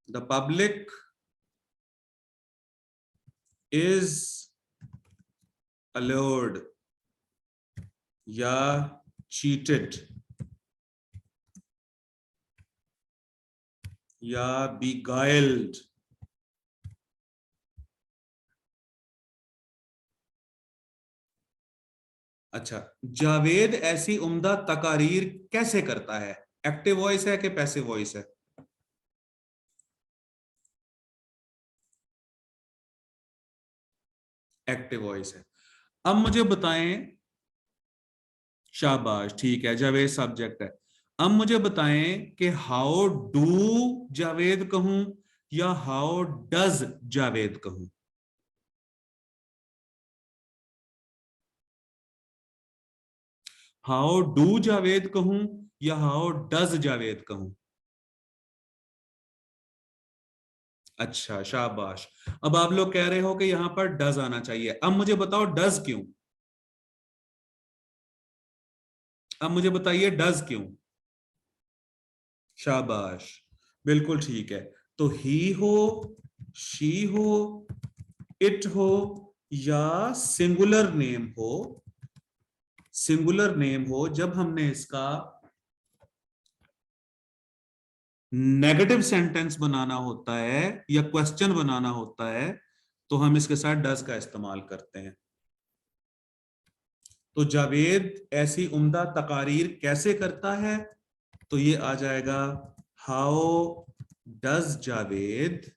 द पब्लिक इज allured या cheated या beguiled। अच्छा, जावेद ऐसी उम्दा तकारीर कैसे करता है? एक्टिव वॉइस है कि पैसिव वॉइस है? एक्टिव वॉइस है। अब मुझे बताएं, शाबाश, ठीक है, जावेद सब्जेक्ट है। अब मुझे बताएं कि हाउ डू जावेद कहूं या हाउ डज जावेद कहूं? हाउ डू जावेद कहूं या हाउ डज जावेद कहूं? अच्छा, शाबाश। अब आप लोग कह रहे हो कि यहां पर डज आना चाहिए। अब मुझे बताओ डज क्यों? अब मुझे बताइए डज क्यों? शाबाश, बिल्कुल ठीक है। तो ही हो, शी हो, इट हो, या सिंगुलर नेम हो, सिंगुलर नेम हो, जब हमने इसका नेगेटिव सेंटेंस बनाना होता है या क्वेश्चन बनाना होता है तो हम इसके साथ डज का इस्तेमाल करते हैं। तो जावेद ऐसी उम्दा तकारीर कैसे करता है, तो ये आ जाएगा how does Javed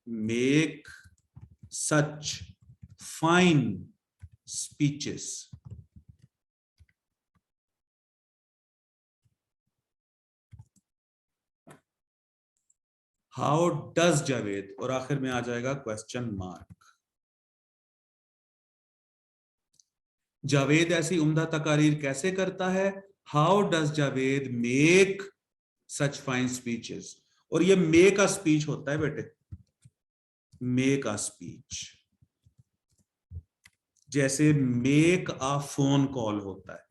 make such fine speeches. How does Javed, और आखिर में आ जाएगा क्वेश्चन मार्क। जावेद ऐसी उम्दा तकारीर कैसे करता है, how does Javed make such fine speeches. और ये मेक अ स्पीच होता है बेटे, मेक अ स्पीच, जैसे मेक अ फोन कॉल होता है,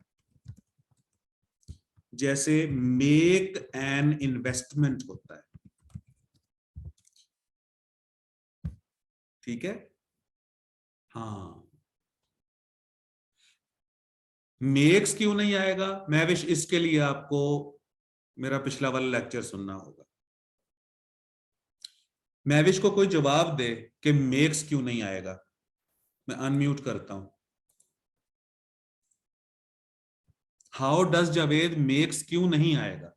जैसे मेक एन इन्वेस्टमेंट होता है। ठीक है, हाँ। मेक्स क्यों नहीं आएगा मैं विश, इसके लिए आपको मेरा पिछला वाला लेक्चर सुनना होगा। मैविश को कोई जवाब दे कि मेक्स क्यों नहीं आएगा। मैं अनम्यूट करता हूं। हाउ डज जावेद मेक्स क्यों नहीं आएगा।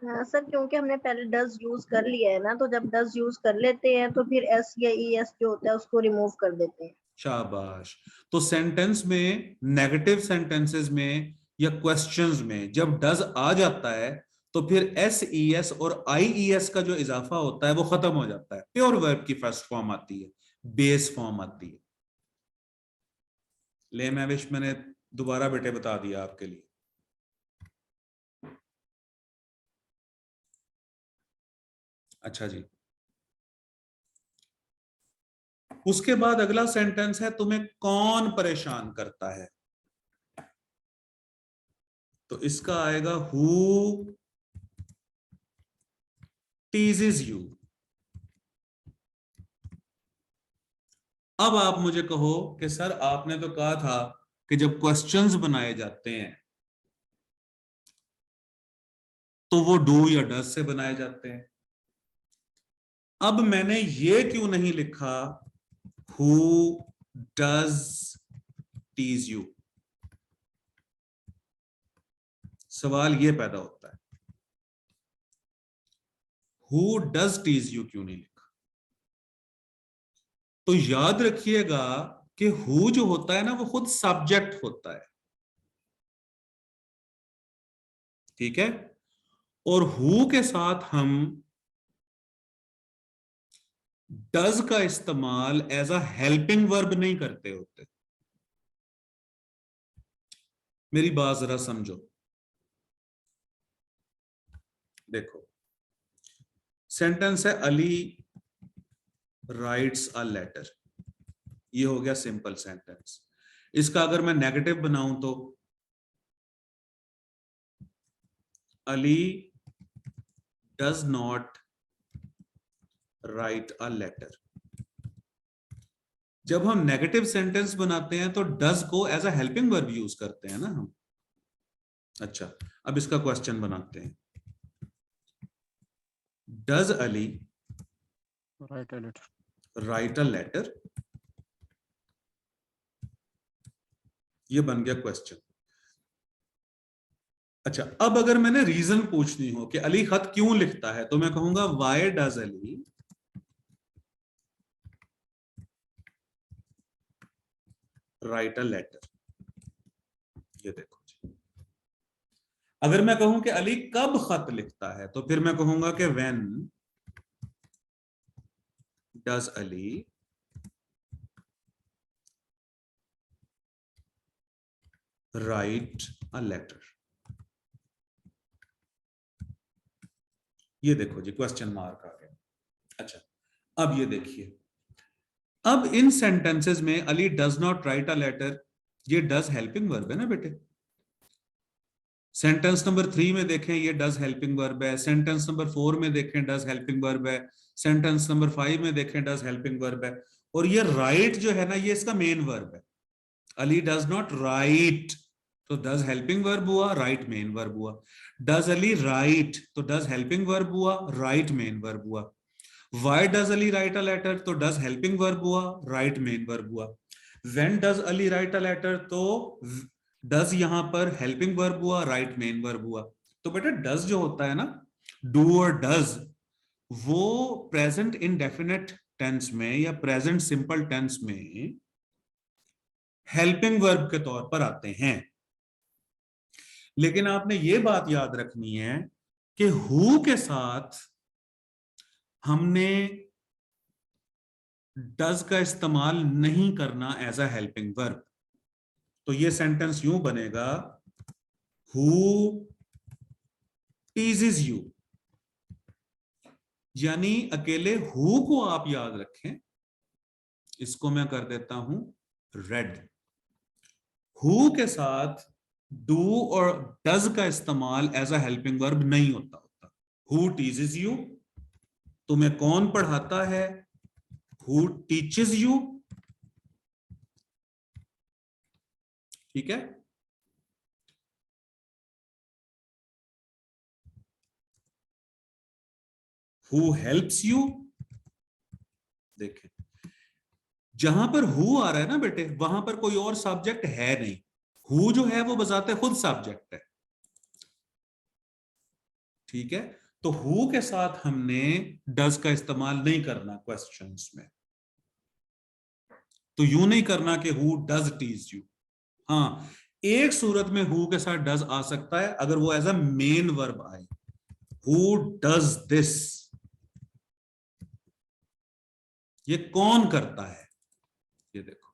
हाँ सर, क्योंकि हमने पहले डज यूज कर लिया है ना, तो जब डज यूज कर लेते हैं तो फिर एस या ई एस जो होता है उसको रिमूव कर देते हैं। शाबाश। तो सेंटेंस में, नेगेटिव सेंटेंसेस में या क्वेश्चंस में जब डज आ जाता है तो फिर एस ई एस और आई ई एस का जो इजाफा होता है वो खत्म हो जाता है। प्योर वर्ब की फर्स्ट फॉर्म आती है, बेस फॉर्म आती है। ले मैं विश मैंने दोबारा बेटे बता दिया आपके लिए। अच्छा जी, उसके बाद अगला सेंटेंस है तुम्हें कौन परेशान करता है। तो इसका आएगा हु टीजेस यू। अब आप मुझे कहो कि सर आपने तो कहा था कि जब क्वेश्चंस बनाए जाते हैं तो वो डू या डज से बनाए जाते हैं। अब मैंने ये क्यों नहीं लिखा हु डज टीज यू। सवाल ये पैदा होता है हु डज टीज यू क्यों नहीं लिखा। तो याद रखिएगा कि हु जो होता है ना वो खुद सब्जेक्ट होता है, ठीक है। और हु के साथ हम डज का इस्तेमाल एज अ हेल्पिंग वर्ब नहीं करते होते। मेरी बात जरा समझो। देखो सेंटेंस है अली राइट्स अ लेटर, ये हो गया सिंपल सेंटेंस। इसका अगर मैं नेगेटिव बनाऊं तो Ali does not write a letter. जब हम नेगेटिव सेंटेंस बनाते हैं तो डज को as a helping verb use करते हैं ना हम। अच्छा, अब इसका क्वेश्चन बनाते हैं। Does Ali write a letter, ये बन गया क्वेश्चन। अच्छा, अब अगर मैंने रीजन पूछनी हो कि अली खत क्यों लिखता है तो मैं कहूंगा why does Ali write a letter. ये देखो जी। अगर मैं कहूं कि अली कब खत लिखता है तो फिर मैं कहूंगा कि when does Ali write a letter. ये देखो जी क्वेश्चन मार्क आ गया। अच्छा, अब ये देखिए, अब इन सेंटेंसेस में Ali does not write a letter, ये डज हेल्पिंग वर्ब है ना बेटे। सेंटेंस नंबर 3 में देखें ये डज हेल्पिंग वर्ब है, सेंटेंस नंबर 4 में देखें डज हेल्पिंग वर्ब है, सेंटेंस नंबर 5 में देखें डज हेल्पिंग वर्ब है। और ये राइट जो है ना ये इसका मेन वर्ब है। अली डज नॉट राइट, तो डज हेल्पिंग वर्ब हुआ, राइट मेन वर्ब हुआ। डज अली राइट, तो डज हेल्पिंग वर्ब हुआ, राइट मेन वर्ब हुआ। Why does Ali write a letter, तो डज हेल्पिंग वर्ब हुआ, राइट मेन वर्ब हुआ। When does Ali write a letter, तो डज यहां पर हेल्पिंग वर्ब हुआ, राइट मेन वर्ब हुआ। तो बेटा डज जो होता है ना, डू और डज, वो प्रेजेंट इंडेफिनिट टेंस में या प्रेजेंट सिंपल टेंस में हेल्पिंग वर्ब के तौर पर आते हैं। लेकिन आपने ये बात याद रखनी है कि हु के साथ हमने डज का इस्तेमाल नहीं करना एज अ हेल्पिंग वर्ब। तो ये सेंटेंस यूं बनेगा, हु टीजेस यू, यानी अकेले हु को आप याद रखें। इसको मैं कर देता हूं रेड। हु के साथ डू और डज का इस्तेमाल एज अ हेल्पिंग वर्ब नहीं होता। हु टीजेस यू, तुम्हें कौन पढ़ाता है, हु टीचेस यू। ठीक है, हु हेल्प्स यू। देखें, जहां पर हु आ रहा है ना बेटे, वहां पर कोई और सब्जेक्ट है नहीं। हु जो है वो बजाते खुद सब्जेक्ट है। ठीक है, तो हु के साथ हमने डज का इस्तेमाल नहीं करना क्वेश्चंस में। तो यूं नहीं करना कि हु डज टीज यू। हाँ, एक सूरत में हु के साथ डज आ सकता है, अगर वो एज अ मेन वर्ब आए। हु डज दिस, ये कौन करता है। ये देखो,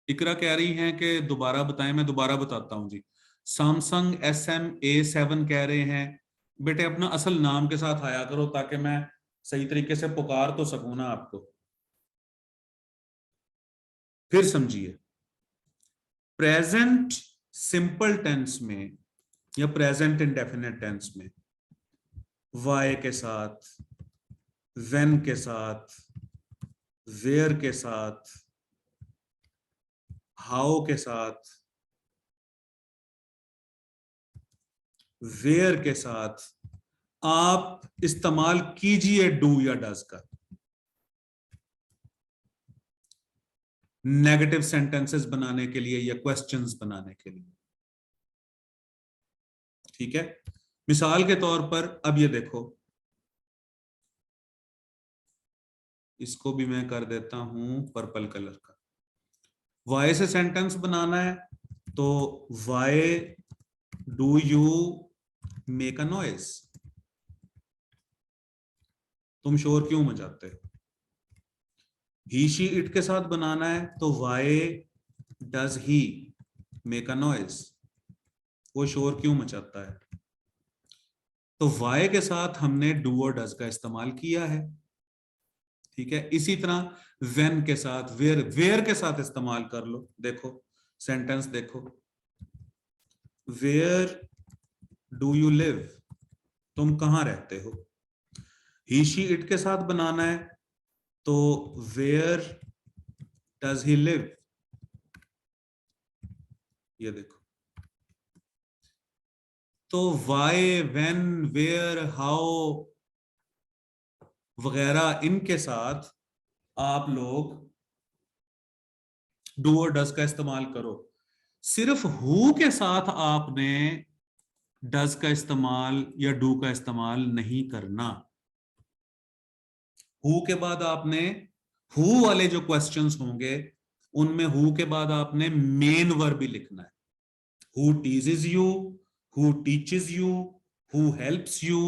इकरा कह रही हैं कि दोबारा बताएं। मैं दोबारा बताता हूं जी। सैमसंग SM-A7 कह रहे हैं, बेटे अपना असल नाम के साथ आया करो ताकि मैं सही तरीके से पुकार तो सकूं ना आपको। फिर समझिए, प्रेजेंट सिंपल टेंस में या प्रेजेंट इंडेफिनिट टेंस में वाई के साथ, व्हेन के साथ, वेयर के साथ, हाउ के साथ, वेयर के साथ आप इस्तेमाल कीजिए डू या डज का नेगेटिव सेंटेंसेस बनाने के लिए या क्वेश्चंस बनाने के लिए। ठीक है, मिसाल के तौर पर अब ये देखो, इसको भी मैं कर देता हूं पर्पल कलर का। वाई से सेंटेंस बनाना है, तो why do you make a noise. तुम शोर क्यों मचाते हो। ही शी इट के साथ बनाना है, तो why does he make a noise, वो शोर क्यों मचाता है। तो वाई के साथ हमने डू और डज का इस्तेमाल किया है। ठीक है, इसी तरह व्हेन के साथ, वेयर के साथ इस्तेमाल कर लो। देखो सेंटेंस देखो, वेयर डू यू लिव, तुम कहां रहते हो। ही शी इट के साथ बनाना है, तो वेयर डज ही लिव। ये देखो, तो वाई, व्हेन, वेयर, हाउ वगैरह इनके साथ आप लोग डू और डज का इस्तेमाल करो। सिर्फ हु के साथ आपने डज का इस्तेमाल या डू का इस्तेमाल नहीं करना। हु के बाद आपने, हु वाले जो क्वेश्चंस होंगे उनमें हु के बाद आपने मेन वर्ब भी लिखना है। Who teases you, who teaches you, who helps you,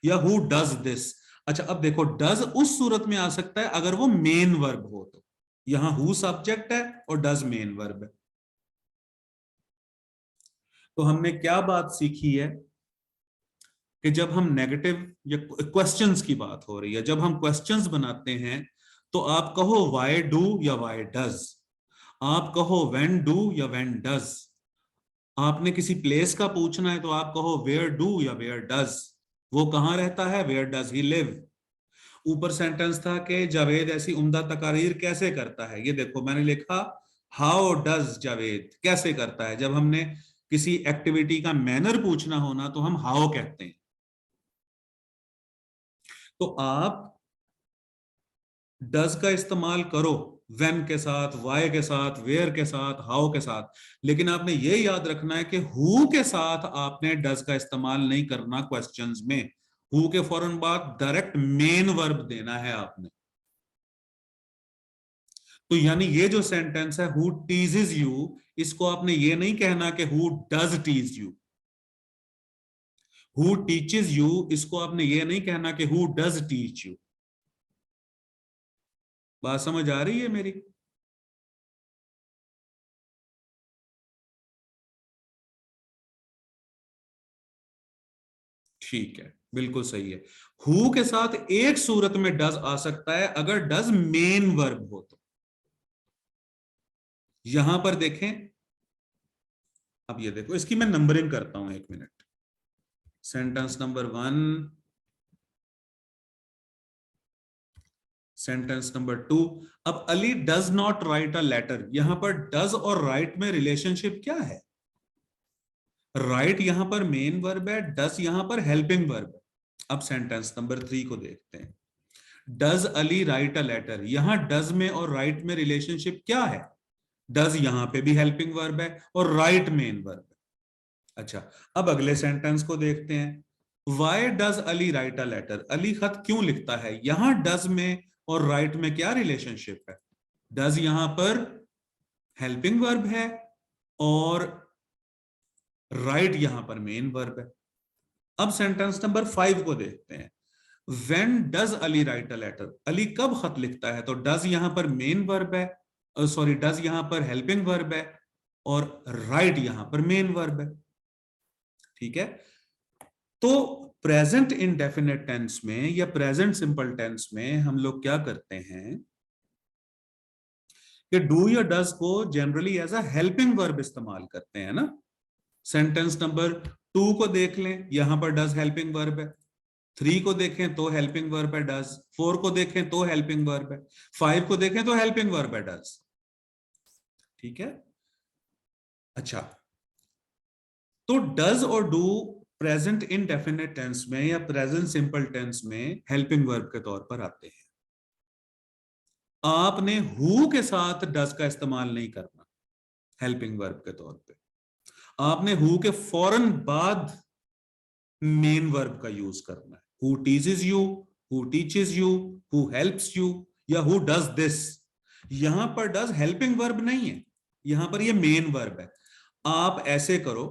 या हु डज दिस। अच्छा अब देखो, डज उस सूरत में आ सकता है अगर वो मेन वर्ब हो, तो यहां हु सब्जेक्ट है और डज मेन वर्ब है। तो हमने क्या बात सीखी है कि जब हम नेगेटिव या क्वेश्चंस की बात हो रही है, जब हम क्वेश्चंस बनाते हैं, तो आप कहो वाई डू या वाई डज, आप कहो व्हेन डू या व्हेन डज। आपने किसी प्लेस का पूछना है तो आप कहो वेयर डू या वेयर डज। वो कहाँ रहता है, वेयर डज ही लिव। ऊपर सेंटेंस था कि जावेद ऐसी उम्दा तकारीर कैसे करता है, ये देखो मैंने लिखा हाउ डज जावेद, कैसे करता है। जब हमने किसी एक्टिविटी का मैनर पूछना होना तो हम हाउ कहते हैं। तो आप डज का इस्तेमाल करो व्हेन के साथ, वाई के साथ, वेयर के साथ, हाउ के साथ, लेकिन आपने ये याद रखना है कि हु के साथ आपने डज का इस्तेमाल नहीं करना क्वेश्चंस में। हु के फौरन बाद डायरेक्ट मेन वर्ब देना है आपने। तो यानी ये जो सेंटेंस है हु टीजेस यू, इसको आपने ये नहीं कहना कि who does tease you. Who teaches you, इसको आपने ये नहीं कहना कि हु डज टीच यू। बात समझ आ रही है मेरी? ठीक है, बिल्कुल सही है। हु के साथ एक सूरत में डज आ सकता है, अगर डज मेन वर्ब हो तो। यहां पर देखें, अब ये देखो, इसकी मैं नंबरिंग करता हूं, एक minute. Sentence number 1, sentence number 2। अब Ali does not write a letter, यहां पर डज और राइट में रिलेशनशिप क्या है? राइट यहां पर मेन वर्ब है, डज यहां पर हेल्पिंग वर्ब है। अब सेंटेंस नंबर 3 को देखते हैं। Does Ali write a letter, यहां डज में और राइट में रिलेशनशिप क्या है? डज यहां पे भी हेल्पिंग वर्ब है और राइट मेन वर्ब है। अच्छा, अब अगले सेंटेंस को देखते हैं। Why does Ali write a letter, Ali खत क्यों लिखता है? यहां डज में और राइट में क्या रिलेशनशिप है? डज यहां पर हेल्पिंग वर्ब है और राइट यहां पर मेन वर्ब है। अब सेंटेंस नंबर 5 को देखते हैं। When does Ali write a letter, Ali कब खत लिखता है? तो डज यहां पर मेन वर्ब है, सॉरी डज यहां पर हेल्पिंग वर्ब है और राइट यहां पर मेन वर्ब है। ठीक है, तो प्रेजेंट इंडेफिनिट टेंस में या प्रेजेंट सिंपल टेंस में हम लोग क्या करते हैं कि डू या डज को generally as a helping verb इस्तेमाल करते हैं ना। सेंटेंस नंबर 2 को देख लें, यहां पर डज हेल्पिंग वर्ब है। 3 को देखें तो हेल्पिंग वर्ब है डज। 4 को देखें तो हेल्पिंग वर्ब है। 5 को देखें तो हेल्पिंग वर्ब है डज। ठीक है, अच्छा, तो डज और डू प्रेजेंट इंडेफिनिट टेंस में या प्रेजेंट सिंपल टेंस में हेल्पिंग वर्ब के तौर पर आते हैं। आपने हु के साथ डज का इस्तेमाल नहीं करना हेल्पिंग वर्ब के तौर पे। आपने हु के फौरन बाद मेन वर्ब का यूज करना है। Who teaches you, who teaches you, who helps you, या हु डज दिस। यहां पर डज हेल्पिंग वर्ब नहीं है, यहां पर ये मेन वर्ब है। आप ऐसे करो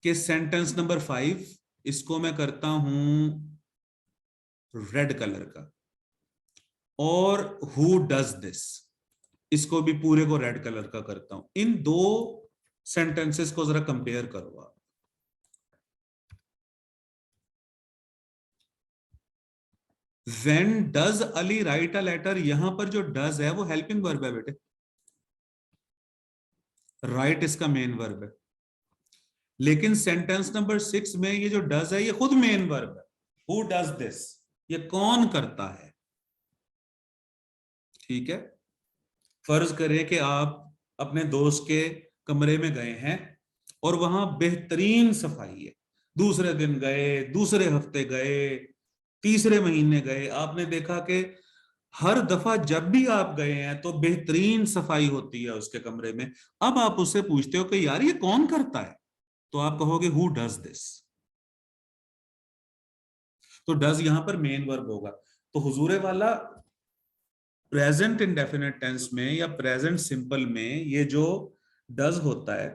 कि सेंटेंस नंबर 5, इसको मैं करता हूं रेड कलर का, और हु डज दिस, इसको भी पूरे को रेड कलर का करता हूं। इन दो सेंटेंसेस को जरा कंपेयर करो आप। When does Ali write a letter, यहां पर जो डज है वो हेल्पिंग वर्ब है बेटे, राइट इसका मेन वर्ब है। लेकिन सेंटेंस नंबर 6 में ये जो डज है ये खुद मेन वर्ब है। हु डज दिस, ये कौन करता है? ठीक है, फर्ज करें कि आप अपने दोस्त के कमरे में गए हैं और वहां बेहतरीन सफाई है। दूसरे दिन गए, दूसरे हफ्ते गए, तीसरे महीने गए, आपने देखा कि हर दफा जब भी आप गए हैं तो बेहतरीन सफाई होती है उसके कमरे में। अब आप उससे पूछते हो कि यार ये कौन करता है, तो आप कहोगे हु डज दिस। तो डज यहां पर मेन वर्ब होगा। तो हुजूरे वाला प्रेजेंट इंडेफिनिट टेंस में या प्रेजेंट सिंपल में ये जो डज होता है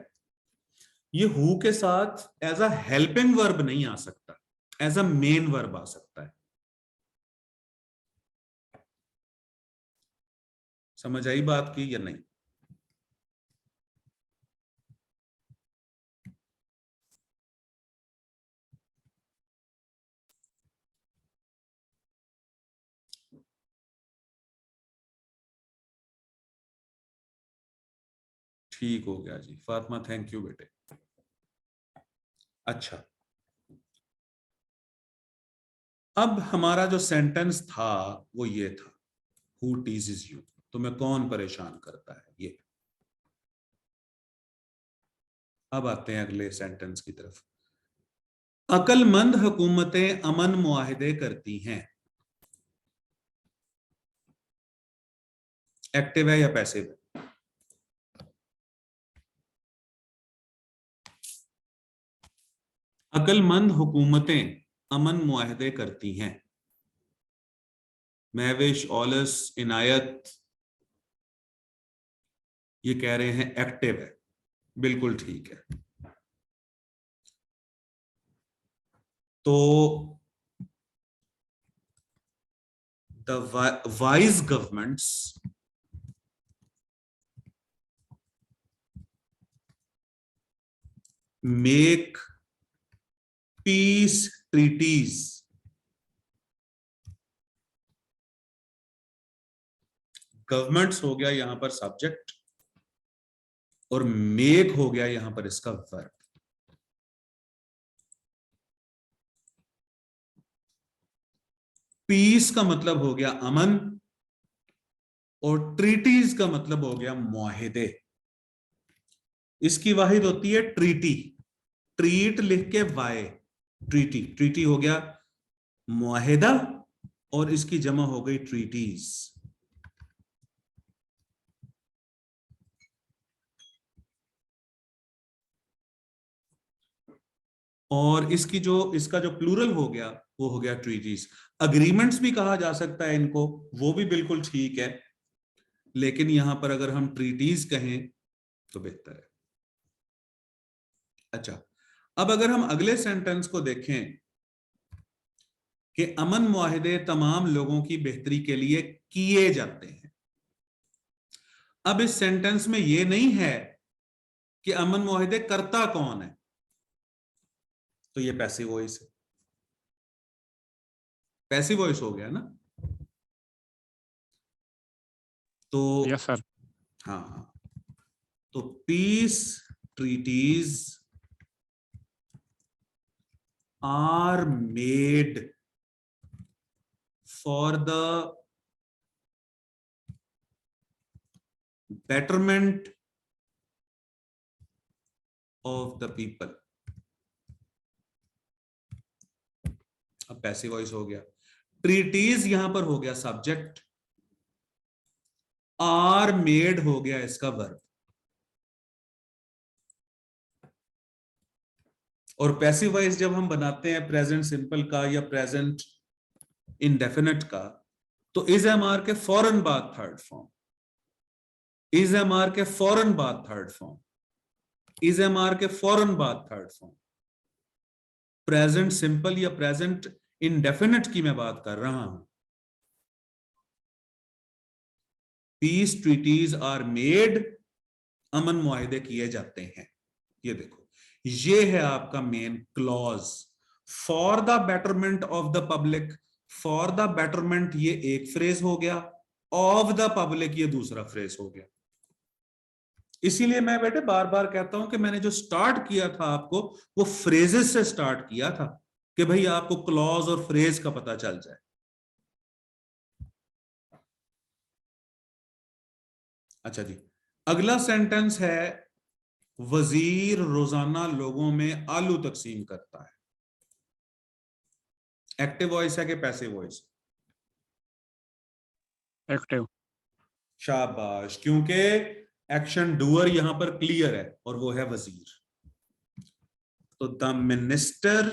ये हु के साथ एज अ हेल्पिंग वर्ब नहीं आ सकता, एज अ मेन वर्ब आ सकता है। समझ आई बात की या नहीं? ठीक हो गया जी फातिमा, थैंक यू बेटे। अच्छा, अब हमारा जो सेंटेंस था वो ये था, हु टीजेस यू, तुम्हें कौन परेशान करता है, ये। अब आते हैं अगले सेंटेंस की तरफ। अक्लमंद हुकूमतें अमन मुआहिदे करती हैं। एक्टिव है या पैसिव है? अक्लमंद हुकूमतें अमन मुआहिदे करती हैं। महविश, ऑलस, इनायत ये कह रहे हैं एक्टिव है। बिल्कुल ठीक है। तो the wise governments make peace treaties governments हो गया यहां पर सब्जेक्ट और मेक हो गया यहां पर इसका वर्ब। पीस का मतलब हो गया अमन और ट्रीटीज का मतलब हो गया मुआहिदे। इसकी वाहिद होती है ट्रीटी, ट्रीट लिख के वाई, ट्रीटी, ट्रीटी हो गया मुआहिदा और इसकी जमा हो गई ट्रीटीज। और इसकी जो इसका जो प्लूरल हो गया वो हो गया ट्रीटीज। अग्रीमेंट्स भी कहा जा सकता है इनको, वो भी बिल्कुल ठीक है, लेकिन यहां पर अगर हम ट्रीटीज कहें तो बेहतर है। अच्छा, अब अगर हम अगले सेंटेंस को देखें कि अमन मुआहिदे तमाम लोगों की बेहतरी के लिए किए जाते हैं। अब इस सेंटेंस में यह नहीं है कि अमन मुआहिदे करता कौन है, तो ये पैसिव वॉइस है। पैसिव वॉइस हो गया ना। तो यस सर। हाँ, तो peace treaties are made for the betterment of the people। अब पैसिव वॉइस हो गया, ट्रीटीज यहां पर हो गया सब्जेक्ट, आर मेड हो गया इसका वर्ब। और पैसिव वॉइस जब हम बनाते हैं प्रेजेंट सिंपल का या प्रेजेंट इंडेफिनिट का, तो इज एम आर के फौरन बाद third form, is am are के फौरन बाद third form, is am are के फौरन बाद थर्ड फॉर्म। प्रेजेंट सिंपल या प्रेजेंट इंडेफिनिट की मैं बात कर रहा हूं। पीस ट्रीटीज आर मेड, अमन मुआहिदे किए जाते हैं। ये देखो, ये है आपका main clause, for the betterment of the public. For the betterment ये एक फ्रेज हो गया, ऑफ द पब्लिक ये दूसरा फ्रेज हो गया। इसीलिए मैं बेटे बार बार कहता हूं कि मैंने जो स्टार्ट किया था आपको वो फ्रेजेस से स्टार्ट किया था, कि भाई आपको क्लॉज और फ्रेज का पता चल जाए। अच्छा जी, अगला सेंटेंस है, वजीर रोजाना लोगों में आलू तकसीम करता है। एक्टिव वॉइस है कि पैसिव वॉइस? एक्टिव। शाबाश, क्योंकि एक्शन डूअर यहां पर क्लियर है और वो है वजीर। तो द मिनिस्टर।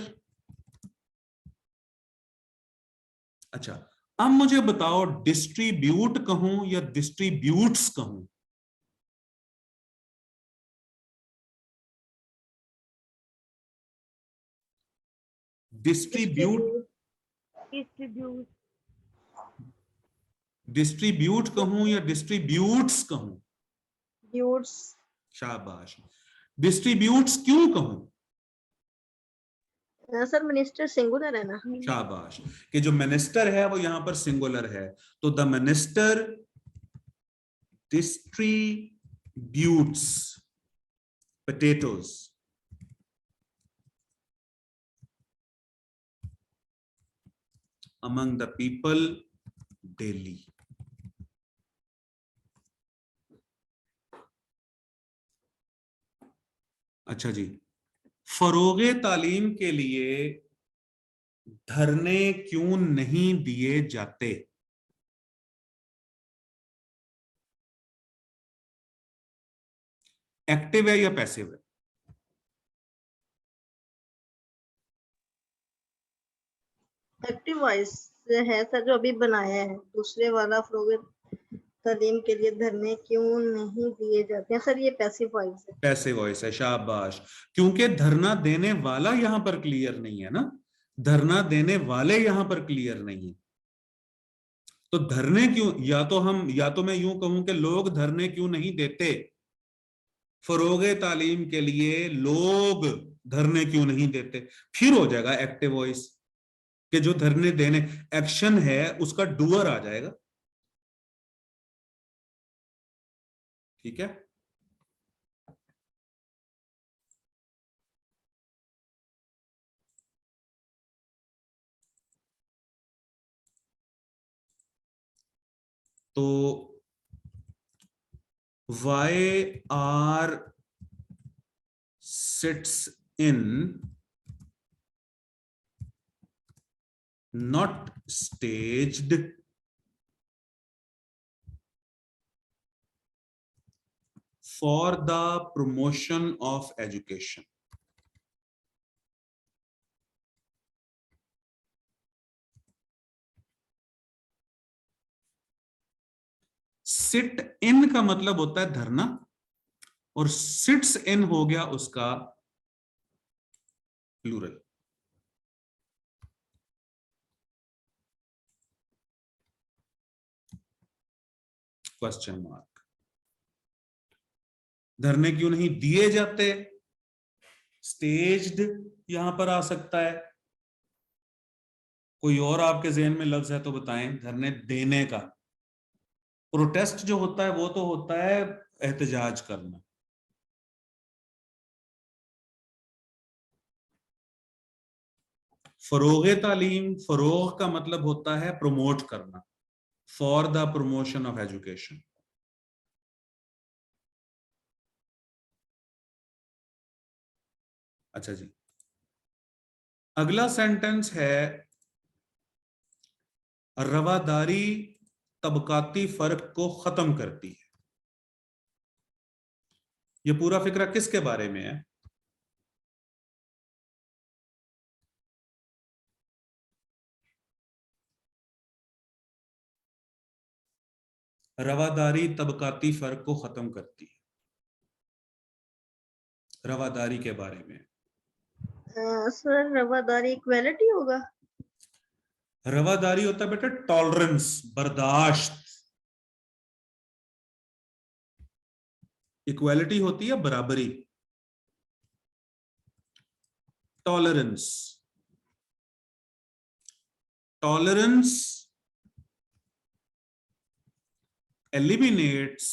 अच्छा, अब मुझे बताओ डिस्ट्रीब्यूट कहूं या डिस्ट्रीब्यूट्स कहूं? डिस्ट्रीब्यूट, डिस्ट्रीब्यूट कहूं या डिस्ट्रीब्यूट्स कहूं? ड्यूट्स। शाबाश। डिस्ट्रीब्यूट्स क्यों कहूं? सर मिनिस्टर सिंगुलर है ना। शाबाश, कि जो मिनिस्टर है वो यहां पर सिंगुलर है, तो the minister distributes potatoes। among the people daily. अच्छा जी, फरोगे तालीम के लिए धरने क्यों नहीं दिए जाते? एक्टिव है या पैसिव है? एक्टिव वॉइस है सर, जो अभी बनाया है। दूसरे वाला फ्लोगे तालीम के लिए धरने क्यों नहीं दिए जाते हैं, सर ये पैसिव वॉइस है। पैसिव वॉइस है, शाबाश। क्योंकि धरना देने वाला यहां पर क्लियर नहीं है ना, धरना देने वाले यहां पर क्लियर नहीं है। तो धरने क्यों, या तो मैं यूं कहूं कि लोग धरने क्यों नहीं देते, फरोगे तालीम के लिए लोग धरने क्यों नहीं देते, फिर हो जाएगा एक्टिव वॉइस कि जो धरने देने, एक्शन है उसका डूअर आ जाएगा। ठीक है, तो YR sits in not staged for the promotion of education. Sit in का मतलब होता है धरना, और सिट्स इन हो गया उसका प्लूरल। Question mark. धरने क्यों नहीं दिए जाते, स्टेज्ड यहां पर आ सकता है। कोई और आपके जहन में लफ्ज है तो बताएं, धरने देने का। प्रोटेस्ट जो होता है वो तो होता है एहतजाज करना। फरोगे तालीम, फरोग का मतलब होता है प्रमोट करना, for the promotion of education. अच्छा जी, अगला सेंटेंस है रवादारी तबकाती फर्क को खत्म करती है। ये पूरा फिक्रा किसके बारे में है? रवादारी तबकाती फर्क को खत्म करती है, रवादारी के बारे में। सर रवादारी इक्वालिटी होगा। रवादारी होता है बेटा टॉलरेंस, बर्दाश्त। इक्वालिटी होती है बराबरी, tolerance. Tolerance eliminates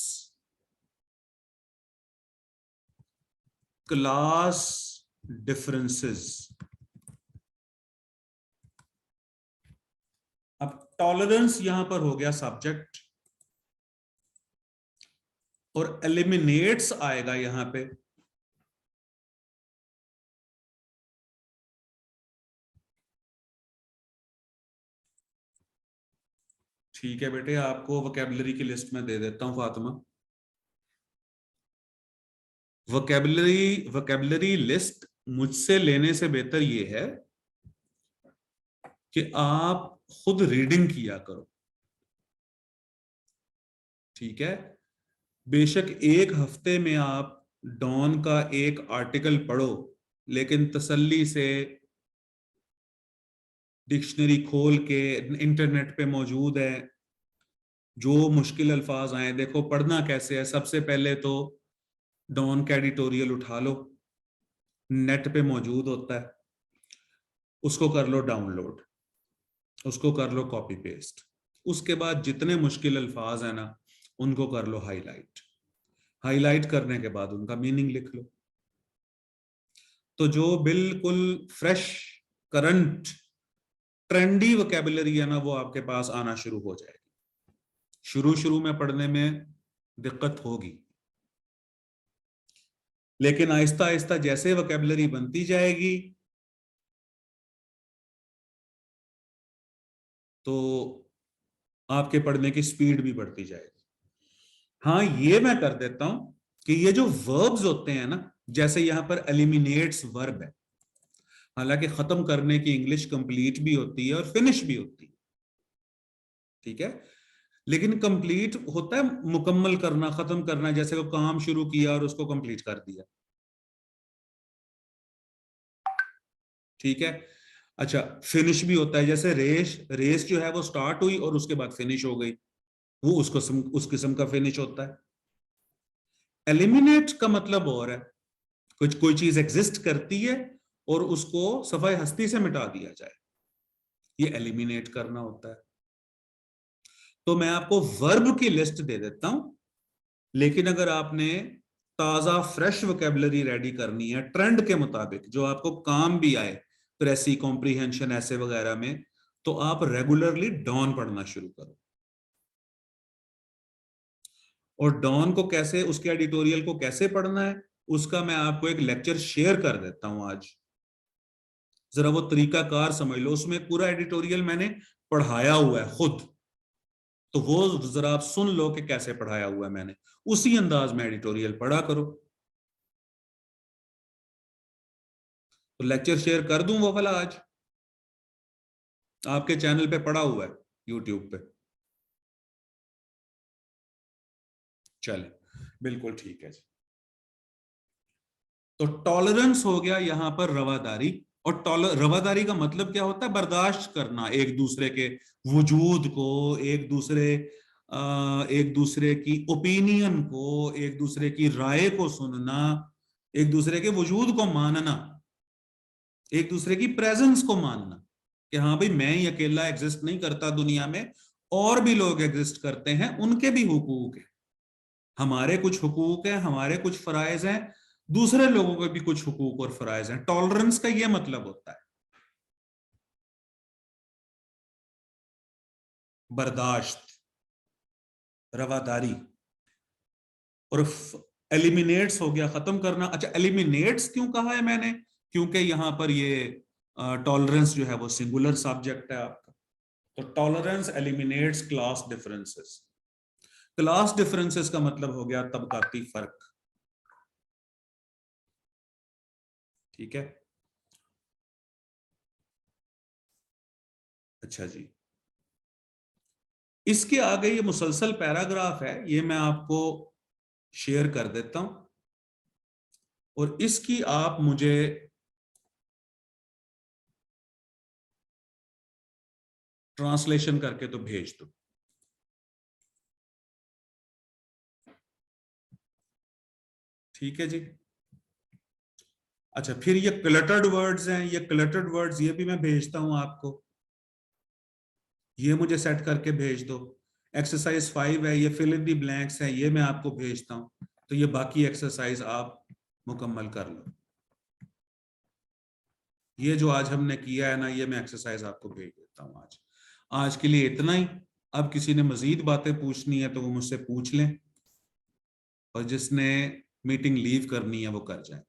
class differences। अब टॉलरेंस यहां पर हो गया सब्जेक्ट, और एलिमिनेट्स आएगा यहां पे। ठीक है बेटे, आपको वोकैबुलरी की लिस्ट में दे देता हूं फातिमा। वोकैबुलरी लिस्ट मुझसे लेने से बेहतर ये है कि आप खुद रीडिंग किया करो। ठीक है, बेशक एक हफ्ते में आप डॉन का एक आर्टिकल पढ़ो, लेकिन तसल्ली से डिक्शनरी खोल के, इंटरनेट पे मौजूद है, जो मुश्किल अल्फाज आए, देखो पढ़ना कैसे है। सबसे पहले तो डॉन का एडिटोरियल उठा लो, नेट पे मौजूद होता है, उसको कर लो डाउनलोड, उसको कर लो कॉपी पेस्ट। उसके बाद जितने मुश्किल अल्फाज है ना, उनको कर लो हाईलाइट। हाईलाइट करने के बाद उनका मीनिंग लिख लो। तो जो बिल्कुल फ्रेश करंट ट्रेंडी वोकैबुलरी है ना, वो आपके पास आना शुरू हो जाएगी। शुरू में पढ़ने में दिक्कत होगी, लेकिन आहिस्ता आहिस्ता जैसे वोकैबुलरी बनती जाएगी तो आपके पढ़ने की स्पीड भी बढ़ती जाएगी। हाँ, ये मैं कर देता हूं कि ये जो वर्ब्स होते हैं ना, जैसे यहां पर एलिमिनेट्स वर्ब है, हालांकि खत्म करने की इंग्लिश कंप्लीट भी होती है और फिनिश भी होती है, ठीक है, लेकिन कंप्लीट होता है मुकम्मल करना, खत्म करना, जैसे वो काम शुरू किया और उसको कंप्लीट कर दिया, ठीक है। अच्छा, फिनिश भी होता है, जैसे रेस जो है वो स्टार्ट हुई और उसके बाद फिनिश हो गई, वो उस किस्म का फिनिश होता है। एलिमिनेट का मतलब और है, कुछ कोई चीज एग्जिस्ट करती है और उसको सफाई हस्ती से मिटा दिया जाए, ये एलिमिनेट करना होता है। तो मैं आपको वर्ब की लिस्ट दे देता हूं, लेकिन अगर आपने ताजा फ्रेश वोकैबुलरी रेडी करनी है ट्रेंड के मुताबिक, जो आपको काम भी आए प्रेसी, कॉम्प्रीहेंशन, ऐसे वगैरह में, तो आप रेगुलरली डॉन पढ़ना शुरू करो। और डॉन को कैसे, उसके एडिटोरियल को कैसे पढ़ना है, उसका मैं आपको एक लेक्चर शेयर कर देता हूं आज। जरा वो तरीकाकार समझ लो, उसमें पूरा एडिटोरियल मैंने पढ़ाया हुआ है खुद, तो वो जरा आप सुन लो कि कैसे पढ़ाया हुआ है मैंने, उसी अंदाज में एडिटोरियल पढ़ा करो। तो लेक्चर शेयर कर दूं वो वाला आज, आपके चैनल पे पड़ा हुआ है यूट्यूब पे। चले, बिल्कुल ठीक है जी। तो टॉलरेंस हो गया यहां पर रवादारी, और रवादारी का मतलब क्या होता है? बर्दाश्त करना एक दूसरे के वजूद को, एक दूसरे की ओपिनियन को, एक दूसरे की राय को सुनना, एक दूसरे के वजूद को मानना, एक दूसरे की प्रेजेंस को मानना कि हाँ भाई, मैं ही अकेला एग्जिस्ट नहीं करता दुनिया में, और भी लोग एग्जिस्ट करते हैं, उनके भी हुकूक है, हमारे कुछ हुकूक हैं, हमारे कुछ फराइज हैं, दूसरे लोगों के भी कुछ हुकूक और फराइज हैं। टॉलरेंस का यह मतलब होता है बर्दाश्त, रवादारी। और एलिमिनेट्स हो गया खत्म करना। अच्छा, एलिमिनेट्स क्यों कहा है मैंने? क्योंकि यहां पर ये टॉलरेंस जो है वो सिंगुलर सब्जेक्ट है आपका। तो tolerance eliminates class differences. Class differences का मतलब हो गया तबकाती फर्क, ठीक है। अच्छा जी, इसके आगे ये मुसलसल पैराग्राफ है, ये मैं आपको शेयर कर देता हूं, और इसकी आप मुझे ट्रांसलेशन करके तो भेज दो, ठीक है जी। अच्छा, फिर ये क्लटर्ड वर्ड्स हैं, ये क्लटर्ड वर्ड्स ये भी मैं भेजता हूं आपको, ये मुझे सेट करके भेज दो। एक्सरसाइज 5 है, ये फिल इन दी ब्लैंक्स है, ये मैं आपको भेजता हूं। तो ये बाकी एक्सरसाइज आप मुकम्मल कर लो। ये जो आज हमने किया है ना, ये मैं एक्सरसाइज आपको भेज देता हूं आज। आज के लिए इतना ही। अब किसी ने मजीद बातें पूछनी है तो वो मुझसे पूछ लें, और जिसने मीटिंग लीव करनी है वो कर जाए।